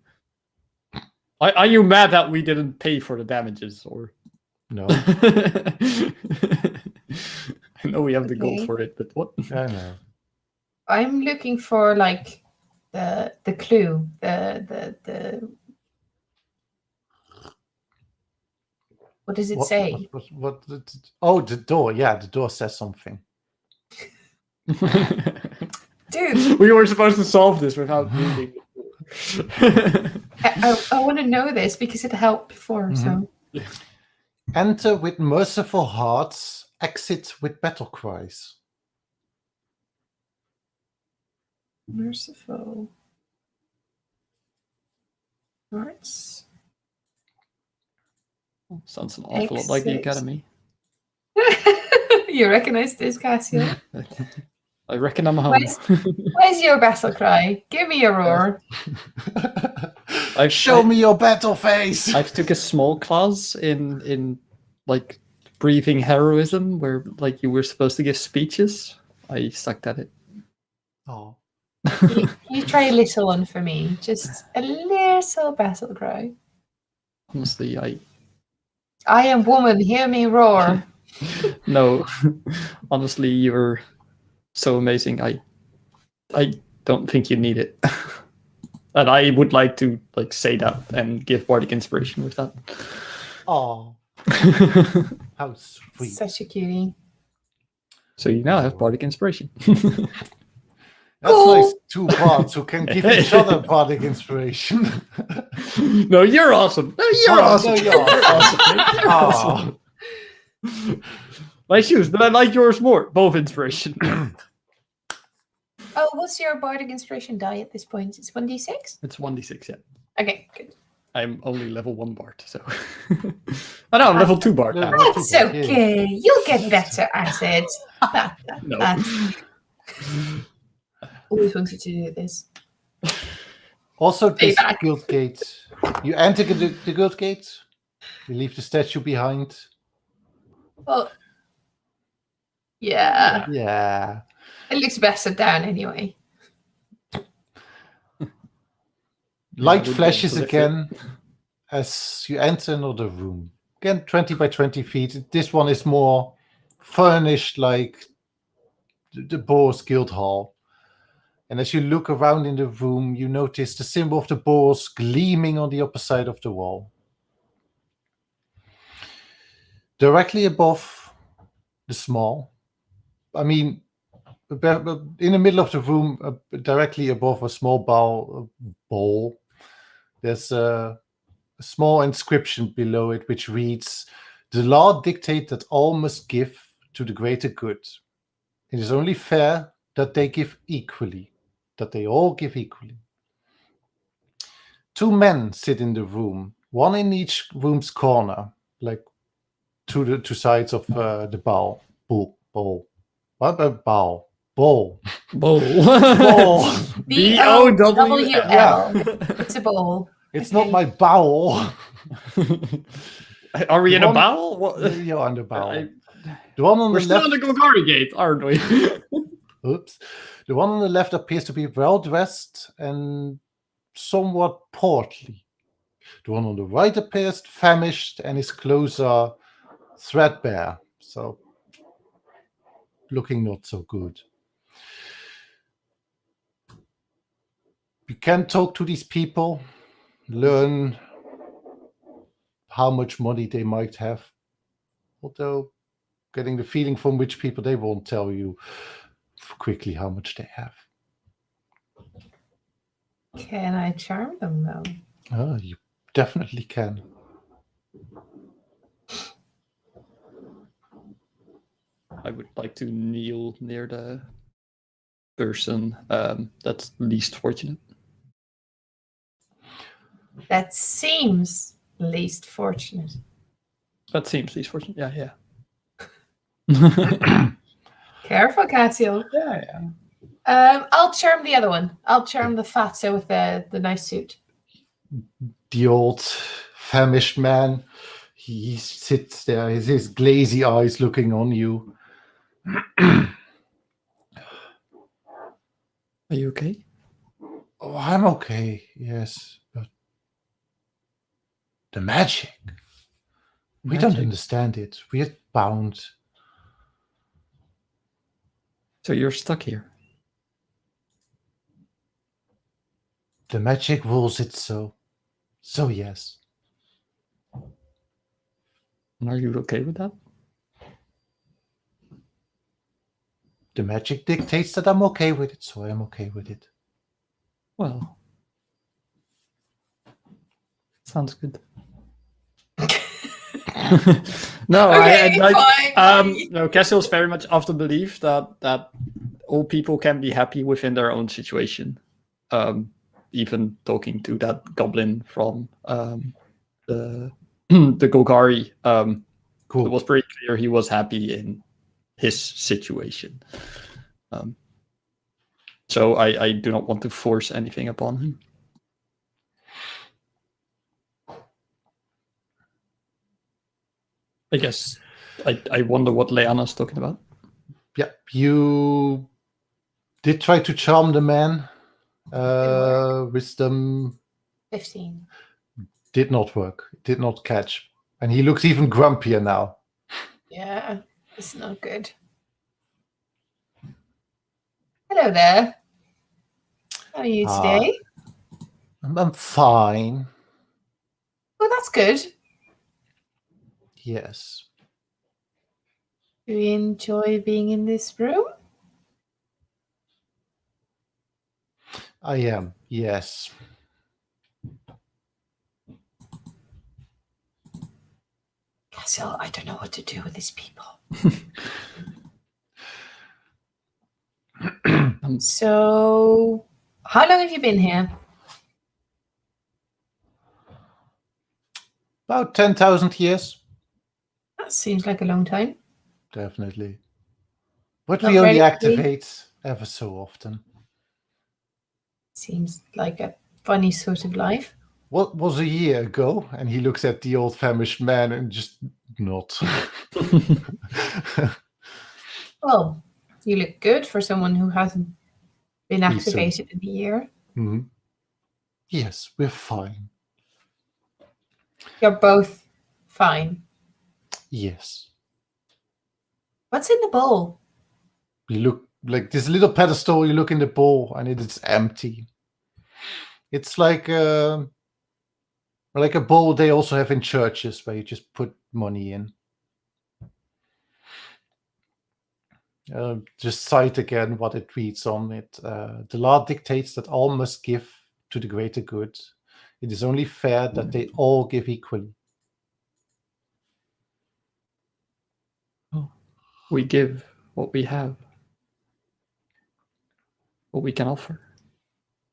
Are you mad that we didn't pay for the damages, or? No. I know we have the gold for it, but what? I know. I'm looking for like the clue, the what does it say? What the door. Yeah, the door says something. Dude, we were supposed to solve this without reading. I want to know this because it helped before. So Enter with merciful hearts, exit with battle cries. Merciful hearts. Sounds an awful lot like the Academy. You recognize this, Cassio? I reckon I'm home. Where's your battle cry? Give me a roar. Show me your battle face. I've took a small class in like breathing heroism, where like you were supposed to give speeches. I sucked at it. Oh. You try a little one for me. Just a little battle cry. Honestly, I am woman, hear me roar. No, honestly, you're so amazing. I don't think you need it. And I would like to like say that and give Bardic inspiration with that. Oh. How sweet. Such a cutie. So you now have Bardic inspiration. That's nice. Two parts who can give each other Bardic inspiration. No, you're awesome. No, you're awesome. No, you're awesome. You're awesome. My shoes, but I like yours more. Both inspiration. Oh, what's your Bardic inspiration die at this point? It's 1d6? It's 1d6, yeah. Okay, good. I'm only level 1 Bard, so. I know, I'm level 2 Bard now. That's okay. You'll get better at it. No. Always wanted to do this. Also, this guild gate. You enter the guild gate. You leave the statue behind. Well, yeah. Yeah. It looks better down anyway. Light flashes again. as you enter another room. Again, 20 by 20 feet. This one is more furnished like the Boars Guild Hall. And as you look around in the room, you notice the symbol of the Boars gleaming on the upper side of the wall. Directly above the small, I mean, in the middle of the room, directly above a small bowl, there's a small inscription below it which reads, "The law dictates that all must give to the greater good. It is only fair that they give equally, that they all give equally." Two men sit in the room, one in each room's corner, like to the two sides of the bowl. What a bowl? Bowl. Bowl. Bowl. B-O-W-L. B-O-W-L. It's a bowl. It's Okay. not my bowel. Are we in a One- bowel? What? You're on the bowel. I- The one on We're the still left. on the Golgari Gate, aren't we? Oops. The one on the left appears to be well dressed and somewhat portly. The one on the right appears famished and his clothes are threadbare, so looking not so good. You can talk to these people, learn how much money they might have, although getting the feeling from which people they won't tell you quickly how much they have. Can I charm them though? Oh, you definitely can. I would like to kneel near the person that's least fortunate. That seems least fortunate. That seems least fortunate. Yeah. Careful, Cassio. Yeah. I'll charm the other one. I'll charm the fatso with the nice suit. The old famished man, he sits there, his glazy eyes looking on you. Are you okay? Oh, I'm okay, yes, but the magic. We don't Magic. understand it. We're bound. So you're stuck here. The magic rules it so. So yes. And are you okay with that? The magic dictates that I'm okay with it, so I'm okay with it. Well, sounds good. No, Okay, fine. no. Cassio's very much of the belief that all people can be happy within their own situation. Even talking to that goblin from the Golgari, Cool. it was pretty clear he was happy in his situation. So I do not want to force anything upon him. I guess I wonder what Leanna's talking about. Yeah, you did try to charm the man. Wisdom 15. did not work. Did not catch. And he looks even grumpier now. Yeah, it's not good. Hello there. How are you Ah. today? I'm fine. Oh, that's good. Yes. Do you enjoy being in this room? I am. Yes. Cassio, I don't know what to do with these people. So, how long have you been here? About 10,000 years. That seems like a long time. Definitely. But Not we only ready to activate ever so often. Seems like a funny sort of life. What was a year ago? And he looks at the old famished man and just nods. Well, you look good for someone who hasn't been Me too. activated in a year. Mhm. Yes, we're fine. You're both fine. Yes. What's in the bowl? You look like this little pedestal, you look in the bowl and it is empty. It's like a bowl they also have in churches where you just put money in. Just cite again what it reads on it. The law dictates that all must give to the greater good. It is only fair that they all give equally. We give what we have, what we can offer.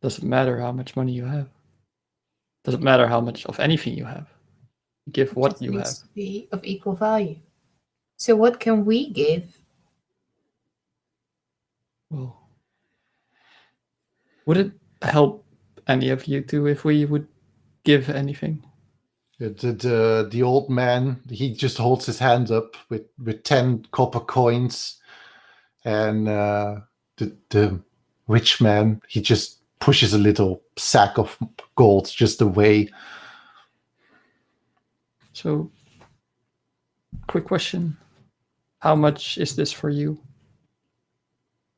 Doesn't matter how much money you have. Doesn't matter how much of anything you have. You give what you have. Needs to be of equal value. So what can we give? Well, would it help any of you two if we would give anything? The old man, he just holds his hand up with 10 copper coins, and the rich man, he just pushes a little sack of gold just away. So, quick question. How much is this for you?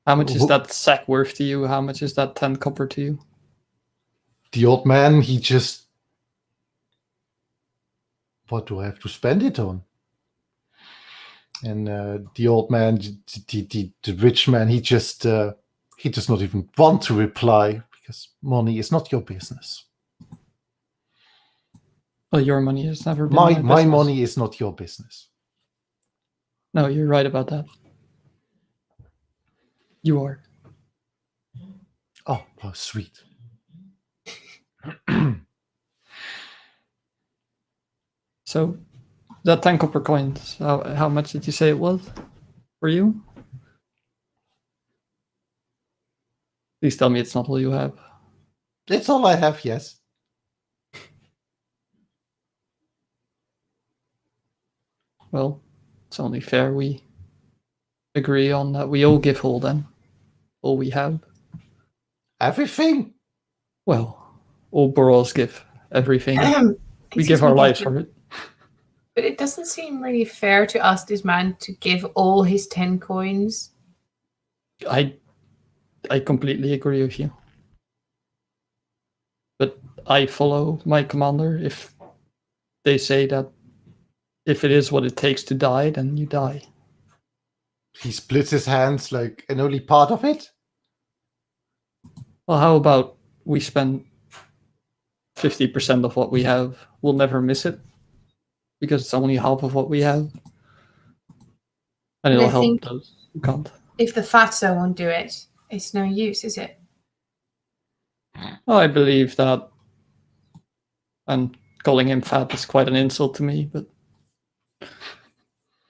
How much is that sack worth to you? How much is that 10 copper to you? The old man, he just... What do I have to spend it on? And the old man, the rich man, he just... he does not even want to reply, because money is not your business. Well, your money has never been my money is not your business. No, you're right about that. You are. Oh, sweet. So, that 10 copper coins, how much did you say it was for you? Please tell me it's not all you have. It's all I have, yes. Well, it's only fair we agree on that we all give all then. All we have. Everything? Well, all Boros give everything. We give our lives for it. But it doesn't seem really fair to ask this man to give all his 10 coins. I completely agree with you. But I follow my commander. If they say that if it is what it takes to die, then you die. He splits his hands like, and only part of it? Well, how about we spend 50% of what we have? We'll never miss it. Because it's only half of what we have. And it'll help those who can't. If the fatso won't do it, it's no use, is it? Well, I believe that. And calling him fat is quite an insult to me, but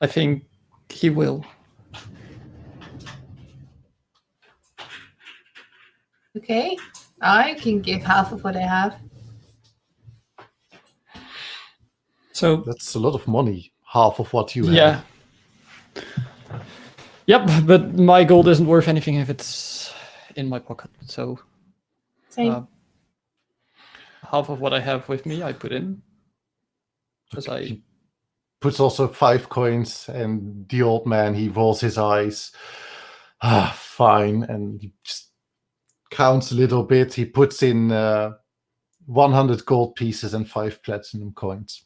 I think he will. Okay, I can give half of what I have. So that's a lot of money. Half of what you have. Yep, but my gold isn't worth anything if it's in my pocket. So Same. Half of what I have with me, I put in. He puts also 5 coins, and the old man, he rolls his eyes. Fine, and he just counts a little bit. He puts in 100 gold pieces and 5 platinum coins.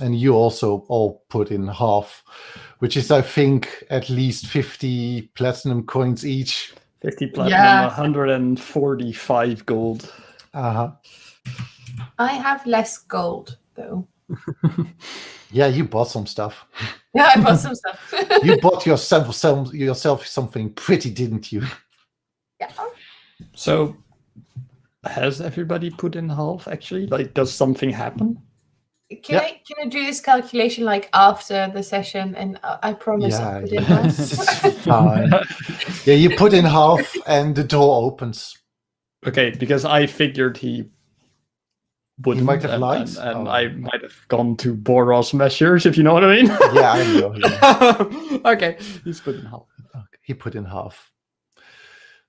And you also all put in half, which is, I think, at least 50 platinum coins each. 50 platinum, 145 gold. Uh-huh. I have less gold, though. Yeah, you bought some stuff. Yeah, I bought some stuff. You bought yourself something pretty, didn't you? Yeah. So, has everybody put in half, actually? Like, does something happen? Can I do this calculation like after the session, and I promise I'll put in half. It's fine. Yeah, you put in half and the door opens. Okay, because I figured he wouldn't. He might have lied. And I might have gone to Boros measures, if you know what I mean. Yeah, I know. Yeah. Okay, he's put in half. Okay, he put in half.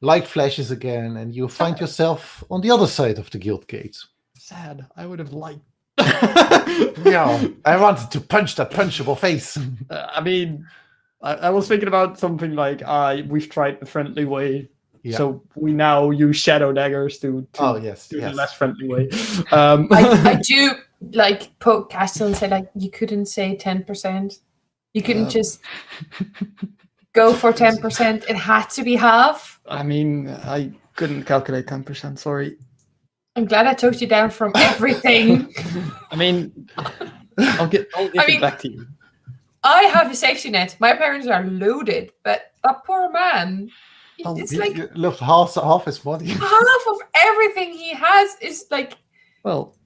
Light flashes again, and you find yourself on the other side of the guild gate. Sad. I would have liked No, I wanted to punch that punchable face. I mean, I was thinking about something like, we've tried the friendly way, Yeah. so we now use shadow daggers to Oh, yes, do the yes. less friendly way. I do like poke Castle and say like you couldn't say 10%. You couldn't just go for 10%. It had to be half. I mean, I couldn't calculate 10%. Sorry. I'm glad I took you down from everything. I mean, I'll give it back to you. I have a safety net. My parents are loaded, but that poor man, it's like You left half his money. half of everything he has is like. Well,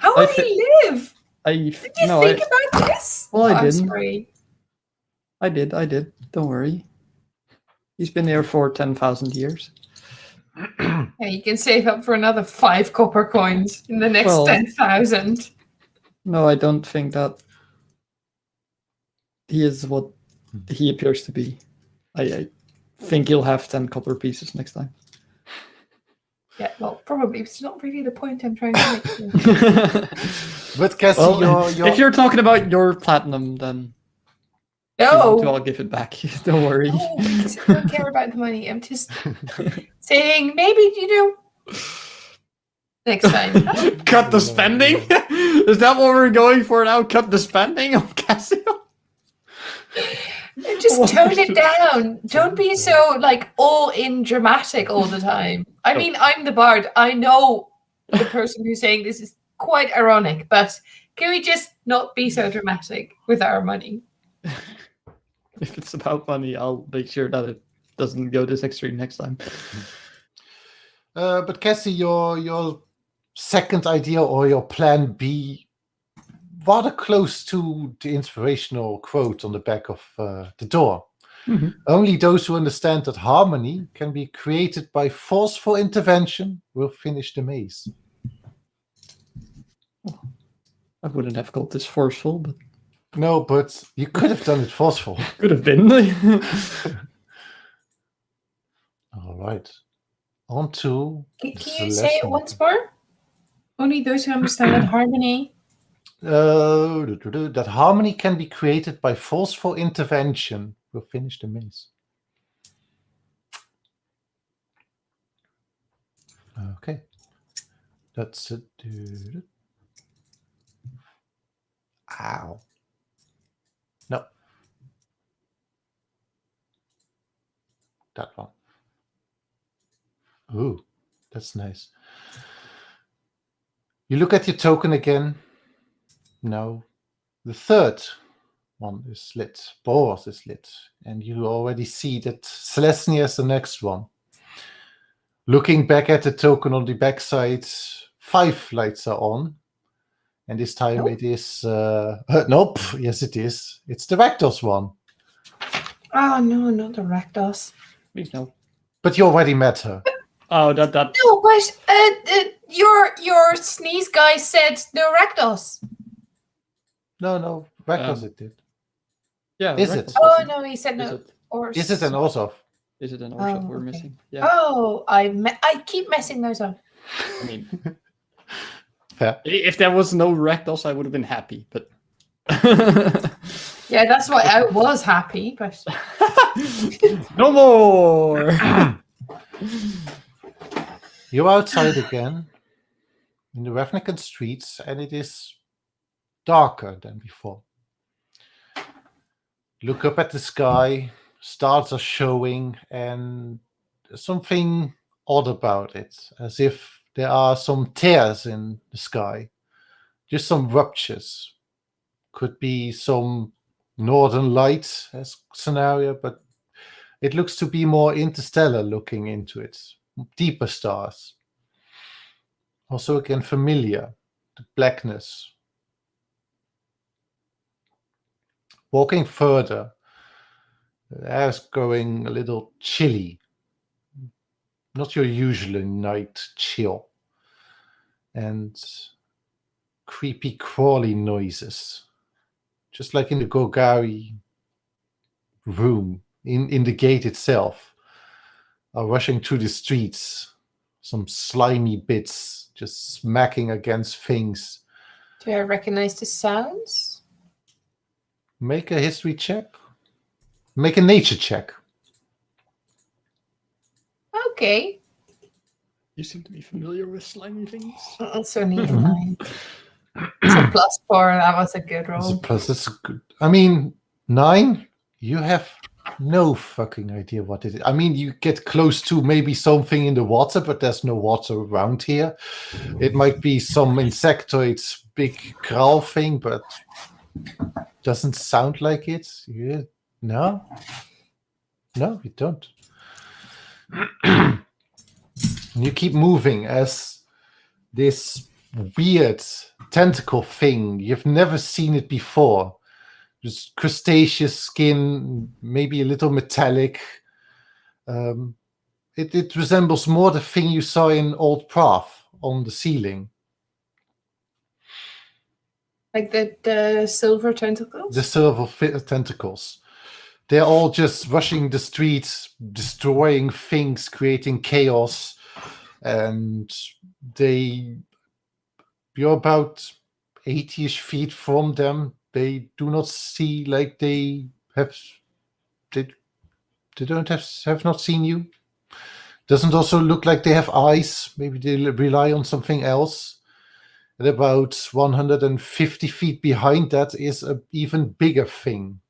How would he live? Did you think about this? Well, I I'm didn't. sorry. I did. Don't worry. He's been there for 10,000 years. Yeah, you can save up for another 5 copper coins in the next 10,000. No, I don't think that he is what he appears to be. I think he'll have 10 copper pieces next time. Yeah, well, probably. It's not really the point I'm trying to make. But Cassie, if you're talking about your platinum, then I'll give it back. Don't worry. No, because I don't care about the money. I'm just saying maybe, next time. Cut the spending? Is that what we're going for now? Cut the spending on Casio? Just tone it down. Don't be so all in dramatic all the time. I mean, I'm the bard. I know the person who's saying this is quite ironic, but can we just not be so dramatic with our money? If it's about money, I'll make sure that it doesn't go this extreme next time. But Cassie, your second idea or your plan B, rather close to the inspirational quote on the back of the door. Mm-hmm. Only those who understand that harmony can be created by forceful intervention will finish the maze. I wouldn't have called this forceful, but... No, but you could have done it forceful. Could have been. All right. On to... Can you say it once more? Only those who understand that harmony... that harmony can be created by forceful intervention will finish the maze. Okay. That's it. Ow. No. That one. Ooh, that's nice. You look at your token again. No. The third one is lit. Boros is lit. And you already see that Selesnya is the next one. Looking back at the token on the backside, 5 lights are on. And this time it is... nope. Yes, it is. It's the Rakdos one. Oh, no, not the Rakdos. Please no. But you already met her. Oh, that... No, but your sneeze guy said no Rakdos. No. Rakdos it did. Yeah. Is it? Oh, no, he said no. Is it an Orzhov? Is it an Orzhov we're missing? Yeah. Oh, I keep messing those up. I mean... Fair. If there was no Rakdos, I would have been happy, but... Yeah, that's why I was happy, but... No more! You're outside again, in the Ravnican streets, and it is darker than before. Look up at the sky, stars are showing, and there's something odd about it, as if there are some tears in the sky, just some ruptures. Could be some northern light as scenario, but it looks to be more interstellar looking into it, deeper stars. Also again familiar, the blackness. Walking further, the air is going a little chilly. Not your usual night chill. And creepy crawly noises. Just like in the Golgari room, in the gate itself, are rushing through the streets. Some slimy bits just smacking against things. Do I recognize the sounds? Make a history check. Make a nature check. Okay. You seem to be familiar with slimy things. It's only a 9. It's a +4. That was a good It's a roll. plus. It's good. I mean, 9. You have no fucking idea what it is. I mean, you get close to maybe something in the water, but there's no water around here. It might be some insectoids, big growl thing, but doesn't sound like it. Yeah. No, you don't. You keep moving as this weird tentacle thing. You've never seen it before. Just crustaceous skin, maybe a little metallic. It resembles more the thing you saw in Old Prague on the ceiling. Like the silver tentacles? The silver tentacles. They're all just rushing the streets, destroying things, creating chaos. And you're about 80-ish feet from them. They do not see like they don't have not seen you. Doesn't also look like they have eyes. Maybe they rely on something else. And about 150 feet behind that is an even bigger thing.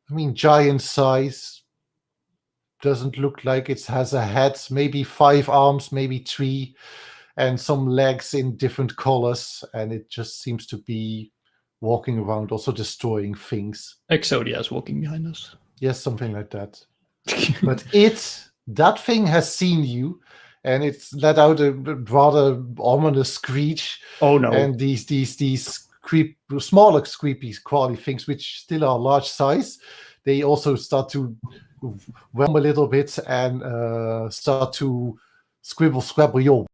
I mean, giant size. Doesn't look like it has a head. Maybe 5 arms, maybe 3, and some legs in different colors. And it just seems to be walking around, also destroying things. Exodia is walking behind us. Yes, something like that. But that thing has seen you, and it's let out a rather ominous screech. Oh no! And these smaller creepy crawly things, which still are large size, they also start to whelm a little bit and start to scrabble your.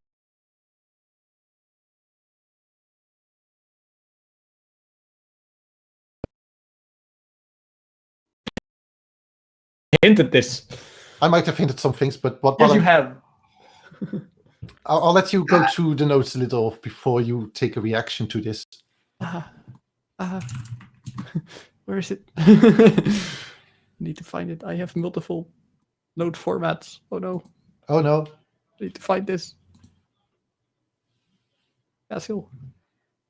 Hinted this. I might have hinted some things, but what Yes, you have. I'll let you go through the notes a little before you take a reaction to this. Where is it? Need to find it. I have multiple note formats. Oh no. Oh no. Need to find this. Basil.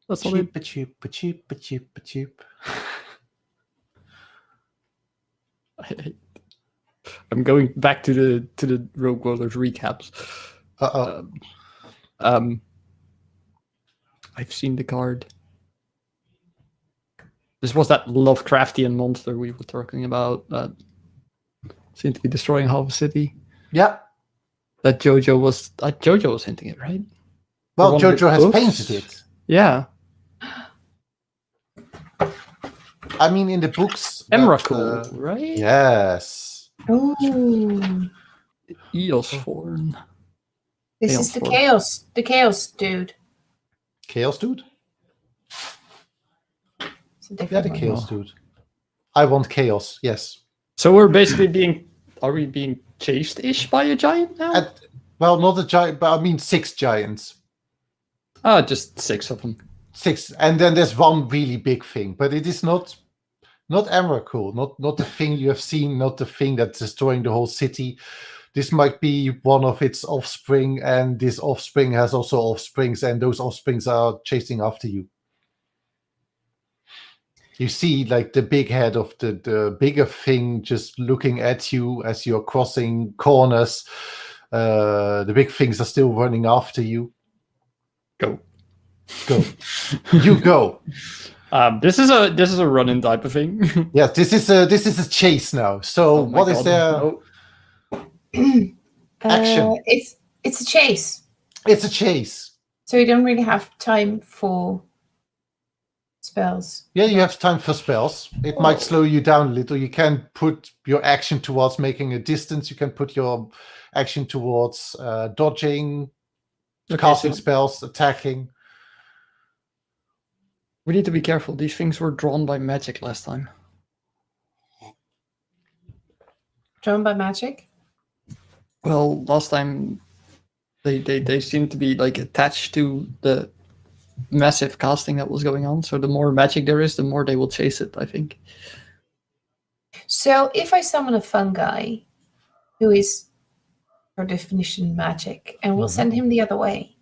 That's not it. Cheep. I'm going back to the Rogue Warlords recaps. I've seen the card. This was that Lovecraftian monster we were talking about that seemed to be destroying half a city. Yeah. That Jojo was hinting it, right? Well, Jojo has painted it. Yeah. I mean, in the books. Emrakul, right? Yes. Ooh. Eosforn. This is the chaos dude. Chaos dude? It's a different The one. chaos dude. I want chaos, yes. So we're basically are we being chased-ish by a giant now? Well, not a giant, but I mean 6 giants. Just 6 of them. 6, and then there's one really big thing, but it is not Emrakul, not the thing you have seen, not the thing that's destroying the whole city. This might be one of its offspring, and this offspring has also offsprings, and those offsprings are chasing after you. You see, like, the big head of the bigger thing just looking at you as you're crossing corners. The big things are still running after you. Go. You go. This is a run-in type of thing. Yeah, this is a chase now. So what is there? No. Action. It's a chase. It's a chase. So you don't really have time for spells. Yeah, you have time for spells. It might slow you down a little. You can put your action towards making a distance. You can put your action towards dodging, casting spells, attacking. We need to be careful. These things were drawn by magic last time. Drawn by magic? Well, last time they seemed to be like attached to the massive casting that was going on. So the more magic there is, the more they will chase it, I think. So if I summon a fungi who is, per definition, magic, and we'll send him the other way,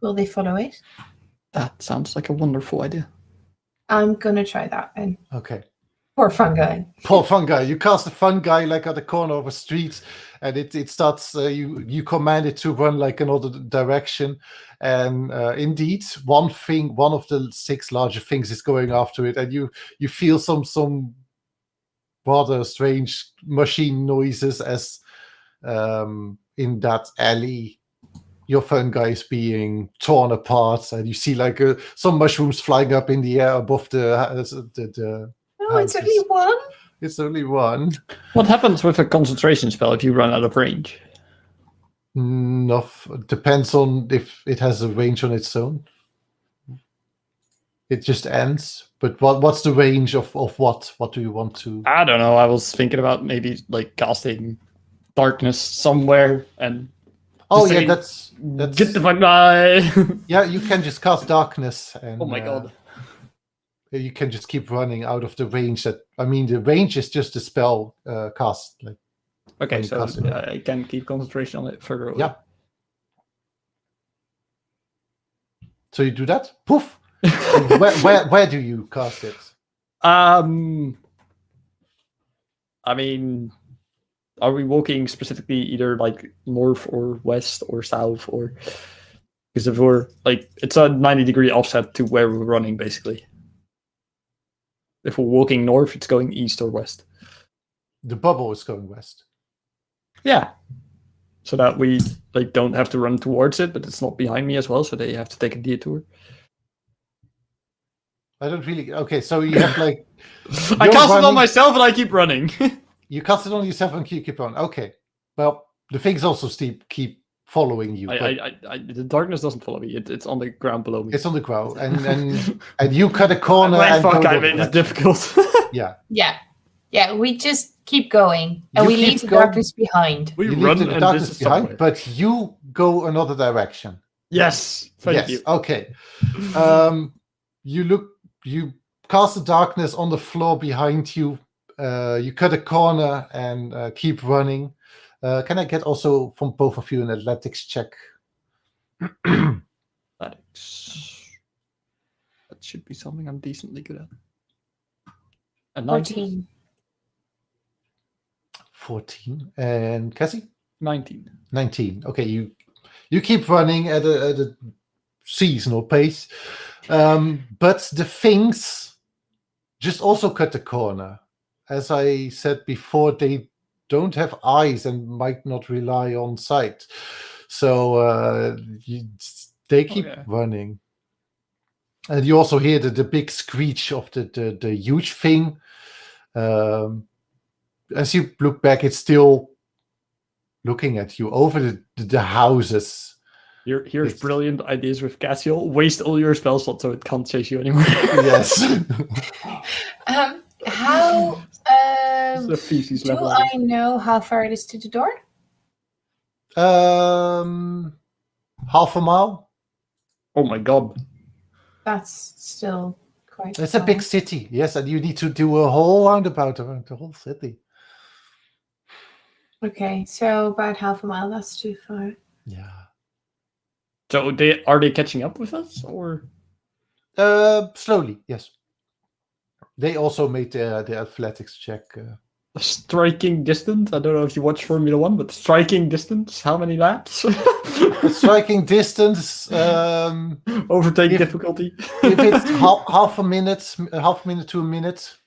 will they follow it? That sounds like a wonderful idea. I'm gonna try that then. Okay. Poor fungi. Poor fungi. You cast a fungi like at the corner of a street, and it starts. You command it to run like another direction, and indeed, one of the 6 larger things is going after it, and you feel some rather strange machine noises as in that alley your fungi is being torn apart, and you see like some mushrooms flying up in the air above the Oh, it's only one? It's only one. What happens with a concentration spell if you run out of range? Depends on if it has a range on its own. It just ends. But what's the range of what? What do you want to? I don't know. I was thinking about maybe like casting darkness somewhere and. Oh yeah, that's get the fuck by. Yeah, you can just cast darkness and. Oh my god. You can just keep running out of the range. The range is just a spell cast. Like. Okay, so I can keep concentration on it further away. Yeah. So you do that. Poof. where do you cast it? I mean, are we walking specifically either like north or west or south, or because if we're like it's a 90-degree offset to where we're running basically. If we're walking north, it's going east or west. The bubble is going west. Yeah. So that we like don't have to run towards it, but it's not behind me as well, so they have to take a detour. I don't really. Okay, so you have like. I cast it on myself and I keep running. You cast it on yourself and keep on. Okay. Well, the things also keep following you. The darkness doesn't follow me. It's on the ground below me. It's on the ground, and you cut a corner. I made this difficult. Yeah. Yeah. We just keep going, and we leave the darkness behind. We run the darkness behind, but you go another direction. Yes. Thank you. Okay. You cast the darkness on the floor behind you. You cut a corner and keep running. Can I get also from both of you an athletics check? Athletics. That should be something I'm decently good at. A 14. 14. And Cassie? 19. 19. Okay, you keep running at a seasonal pace. But the things just also cut the corner. As I said before, they don't have eyes and might not rely on sight. So they keep running. And you also hear the big screech of the huge thing. As you look back, it's still looking at you over the houses. Here's brilliant ideas with Cassiel. Waste all your spell slots so it can't chase you anymore. Yes. How do I know how far it is to the door? Half a mile. Oh my god. That's still quite. It's a big city, yes, and you need to do a whole roundabout around the whole city. Okay, so about half a mile. That's too far. Yeah. So are they catching up with us, or? Slowly, yes. They also made their athletics check. Striking distance. I don't know if you watch Formula 1, but striking distance. How many laps? Striking distance. Overtake difficulty. If it's half a minute to a minute.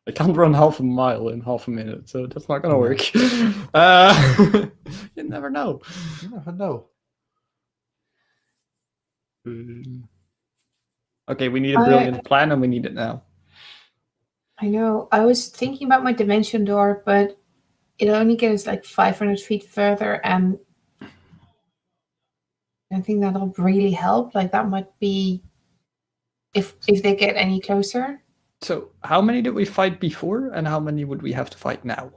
I can't run half a mile in half a minute, so that's not gonna work. You never know. You never know. Okay, we need a brilliant plan, and we need it now. I know. I was thinking about my dimension door, but it'll only get us like 500 feet further, and I think that'll really help. Like that might be if they get any closer. So, how many did we fight before, and how many would we have to fight now?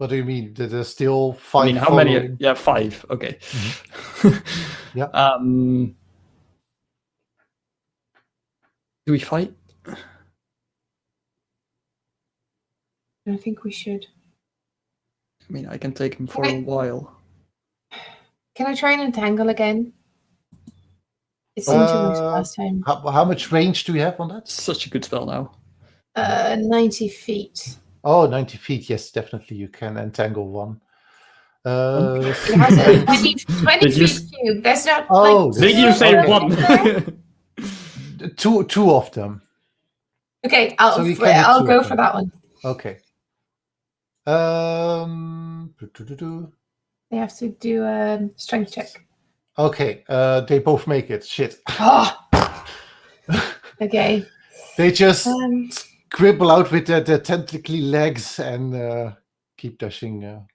What do you mean? There's still 5 I mean, how many? following? Yeah, 5. Okay. Yeah. Do we fight? I think we should. I mean, I can take him for a while. Can I try and entangle again? It seemed to work last time. How much range do you have on that? Such a good spell now. 90 feet. Oh, 90 feet. Yes, definitely you can entangle one. It has a 20 Did you feet cube. That's not Oh, like... Did you say Okay. one? two of them. Okay, So you can hit I'll two go of for them. that one. Okay. They have to do a strength check. Okay. They both make it. Shit. Oh! Okay. They just Um, scribble out with their tentacly legs and keep dashing.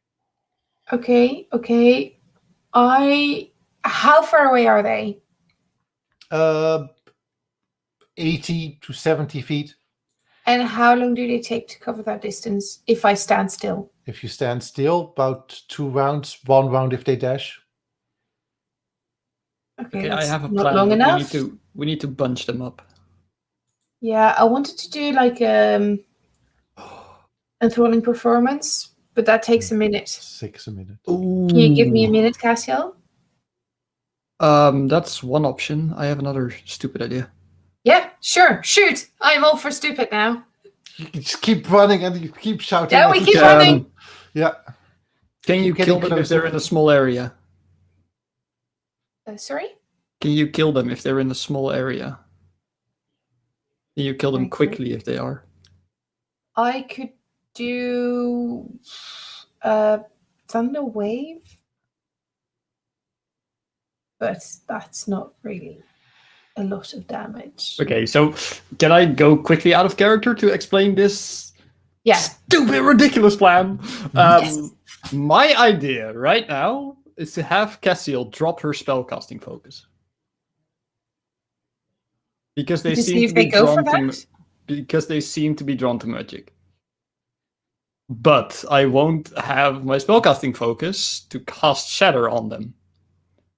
okay. How far away are they? 80 to 70 feet. And how long do they take to cover that distance if I stand still? If you stand still, about 2 rounds. 1 round if they dash. Okay, I that's have a not plan. long but enough. We need to bunch them up. Yeah, I wanted to do like enthralling performance, but that takes a minute. 6 a minute. Ooh. Can you give me a minute, Cassiel? That's one option. I have another stupid idea. Yeah, sure. Shoot. I'm all for stupid now. You just keep running and you keep shouting. Yeah, at we each keep other. running. Yeah. Can you Keep kill getting them if closer. they're in a small area? Sorry? Can you kill them if they're in a small area? Can you kill them Right, quickly if they are? I could do Thunder Wave, but that's not really a lot of damage. Okay, so can I go quickly out of character to explain this Yeah. stupid, ridiculous plan? Yes. My idea right now is to have Cassiel drop her spellcasting focus. Because they To see seem if to they be go for drawn that? because they seem to be drawn to magic. But I won't have my spellcasting focus to cast Shatter on them.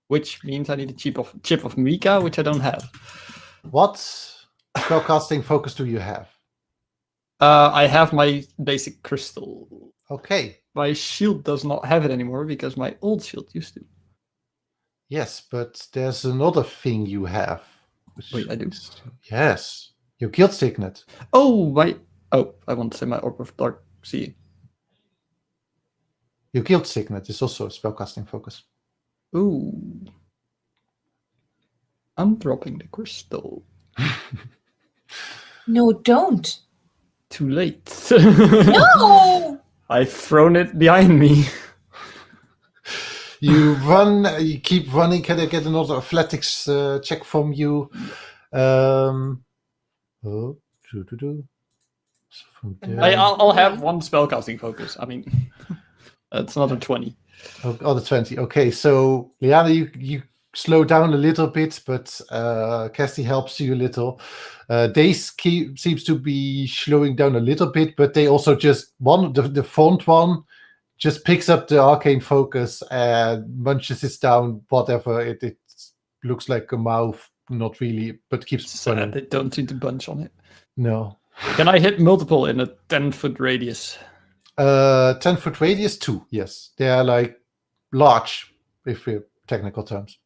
Which means I need a chip of Mika, which I don't have. What spellcasting focus do you have? I have my basic crystal. Okay. My shield does not have it anymore because my old shield used to. Yes, but there's another thing you have. Wait, I do? Yes. Your guild signet. Oh, I want to say my Orb of Dark Seeing. Your guild signet is also a spellcasting focus. Ooh. I'm dropping the crystal. No, don't. Too late. No! I've thrown it behind me. You run, you keep running. Can I get another athletics check from you? So from there. I'll have one spellcasting focus. I mean, that's another 20. Oh, the 20. Okay, so Liana, you slow down a little bit, but Cassie helps you a little. Dace seems to be slowing down a little bit, but they also just the front one just picks up the arcane focus and munches it down. Whatever it looks like a mouth, not really, but keeps running. They don't seem to bunch on it. No. Can I hit multiple in a 10-foot radius? 10-foot radius, 2. Yes, they are like large, if we're technical terms.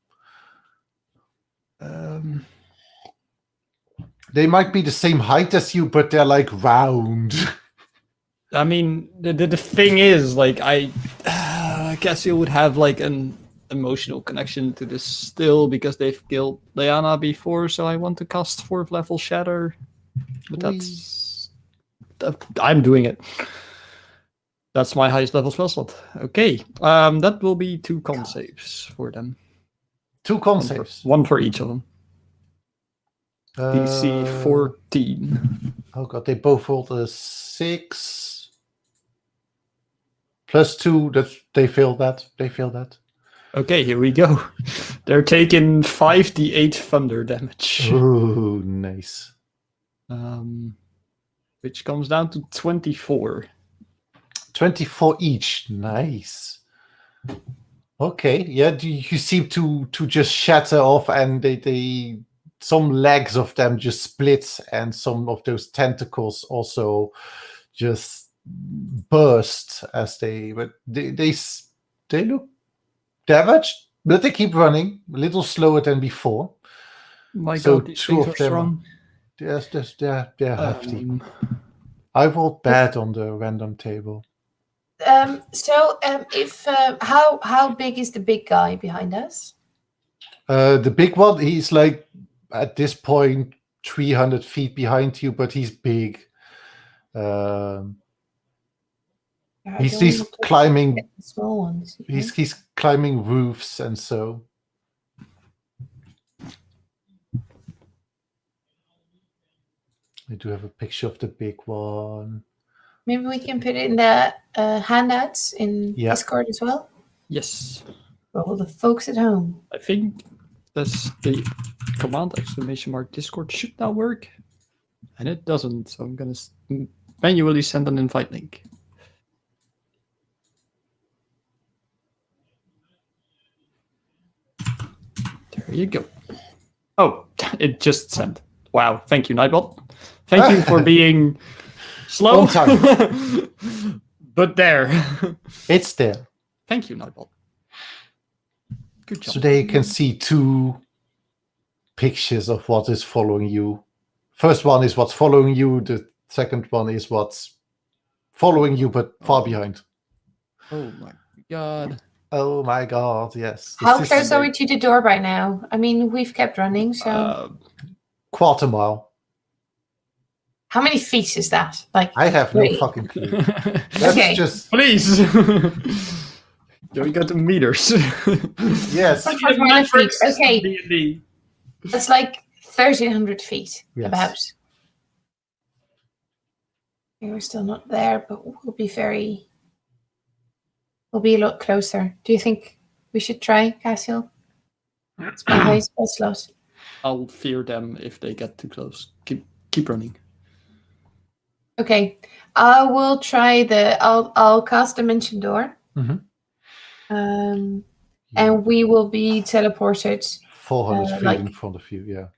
They might be the same height as you, but they're like round. I mean, the thing is, like, Cassio would have like an emotional connection to this still because they've killed Liana before, so I want to cast 4th level Shatter. But I'm doing it. That's my highest level spell slot. Okay, that will be 2 con saves for them. 2 con saves. One for each of them. DC 14. Oh god, they both rolled a 6. Plus 2, they failed that. They failed that. Okay, here we go. They're taking 5d8 thunder damage. Ooh, nice. Which comes down to 24. 24 each. Nice. Okay, yeah, you seem to just shatter off, and they some legs of them just split, and some of those tentacles also just burst as they look damaged, but they keep running a little slower than before. My So god, these two things of are them strong. Yes, they're hefty. Um, I rolled bad on the random table. If how big is the big guy behind us? The big one, he's like at this point 300 feet behind you, but he's big. I He's don't want to climbing. get the small ones. you know? He's climbing roofs, and so. I do have a picture of the big one. Maybe we can put it in the handouts in Yeah. Discord as well yes. for all the folks at home. I think that's the command !Discord should now work. And it doesn't, so I'm going to manually send an invite link. There you go. Oh, it just sent. Wow, thank you, Nightbot. Thank you for being slow. On time. But there. It's there. Thank you, Nightbot. Good job. So there you can see two pictures of what is following you. First one is what's following you. The second one is what's following you, but far behind. Oh my god. Oh my god, yes. How close are we to the door by now? I mean, we've kept running, so Quarter mile. how many feet is that? Like, I have no Wait. fucking clue. That's Okay. just Please. Do we go to meters? yes. 1 feet. Okay, D&D. that's like 1,300 feet. Yes. About. We're still not there, but we'll be a lot closer. Do you think we should try, Cassiel? It's my high spell slot. I'll fear them if they get too close. Keep running. Okay, I will try I'll cast Dimension Door. Mhm. And we will be teleported 400 feet like- in front of you, yeah.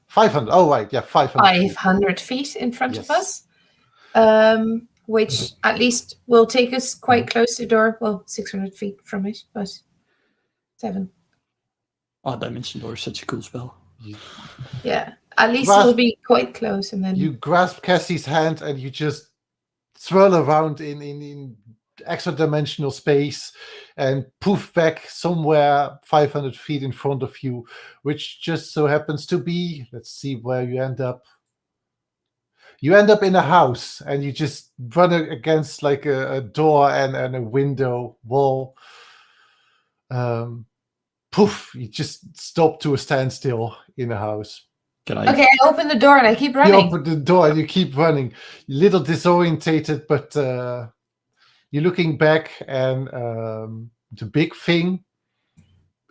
500 Oh, right, yeah, 500 feet. feet in front Yes. of us, which at least will take us quite close to the door. Well, 600 feet from it, but 7. Oh, Dimension Door is such a cool spell. Yeah, at least Well, we'll be quite close, and then You grasp Cassie's hand and you just swirl around in extra dimensional space and poof back somewhere 500 feet in front of you, which just so happens to be, let's see where you end up. You end up in a house and you just run against like a door and a window wall. Poof, you just stop to a standstill in a house. Can I? okay, I open the door and I keep You running. open the door and you keep running, a little disorientated, but you're looking back, and the big thing,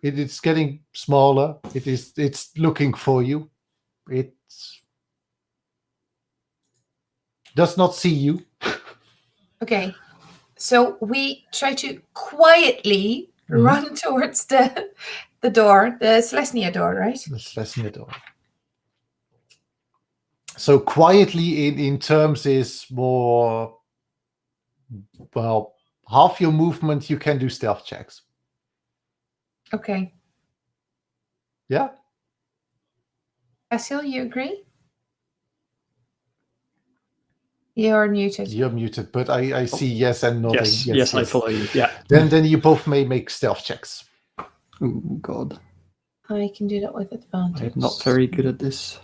it's getting smaller. It's looking for you. It does not see you. Okay, so we try to quietly run towards the door, the Selesnya door, right? It's less near door. So quietly in terms is more, well, half your movement you can do stealth checks. Okay, Yeah. Cassiel, you agree? You're muted. You're muted, but I see yes and nodding. Yes, I follow you. Yeah. Then you both may make stealth checks. Oh god, I can do that with advantage. I'm not very good at this.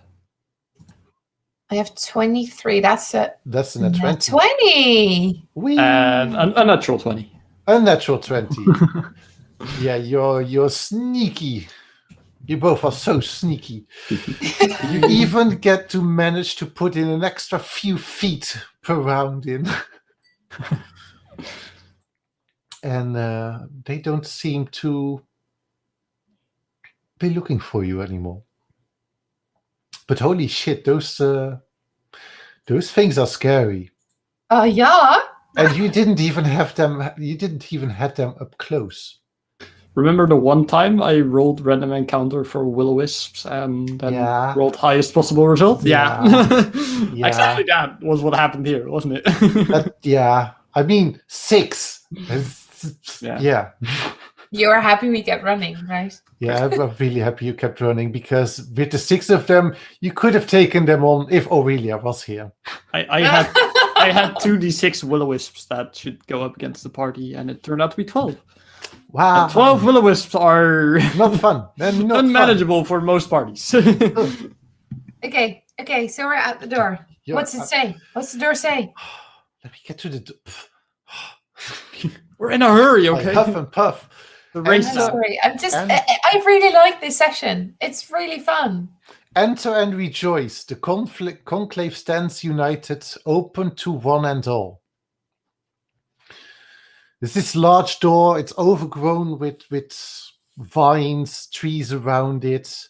I have 23. That's a That's an 20. 20. Whee! And a natural 20. Unnatural 20. Yeah, you're sneaky. You both are so sneaky. You even get to manage to put in an extra few feet per round in. And they don't seem to be looking for you anymore. But holy shit, those things are scary. Yeah. And you didn't even have them. You didn't even have them up close. Remember the one time I rolled random encounter for will-o-wisps and then Yeah. rolled highest possible result? Yeah. Yeah. Exactly that was what happened here, wasn't it? Yeah. I mean, 6. Yeah. Yeah. You're happy we kept running, right? Yeah, I'm really happy you kept running, because with the 6 of them, you could have taken them on if Aurelia was here. I had 2d6 will-o-wisps that should go up against the party, and it turned out to be 12. Wow. And 12 will-o-wisps are Not fun. They're not unmanageable for most parties. Okay, so we're at the door. Yeah, What's it say? What's the door say? Let me get to the door. We're in a hurry, okay? Huff and puff. The I'm race now. sorry. I really like this session. It's really fun. Enter and rejoice. The conclave stands united, open to one and all. There's this large door. It's overgrown with vines, trees around it.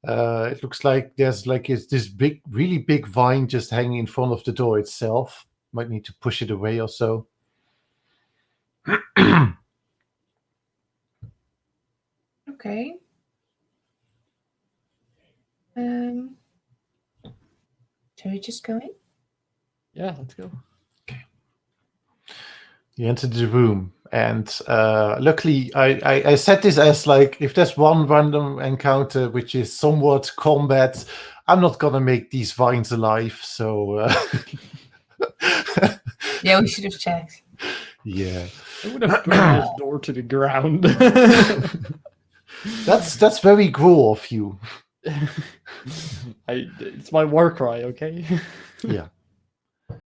It looks like there's this big, really big vine just hanging in front of the door itself. Might need to push it away or so. Okay. Shall we just go in? Yeah, let's go. You enter the room, and luckily I set this as like, if there's one random encounter which is somewhat combat, I'm not gonna make these vines alive. So Yeah, we should have checked. yeah, I would have burned this door to the ground. that's very Gruul of you. It's my war cry, okay? Yeah.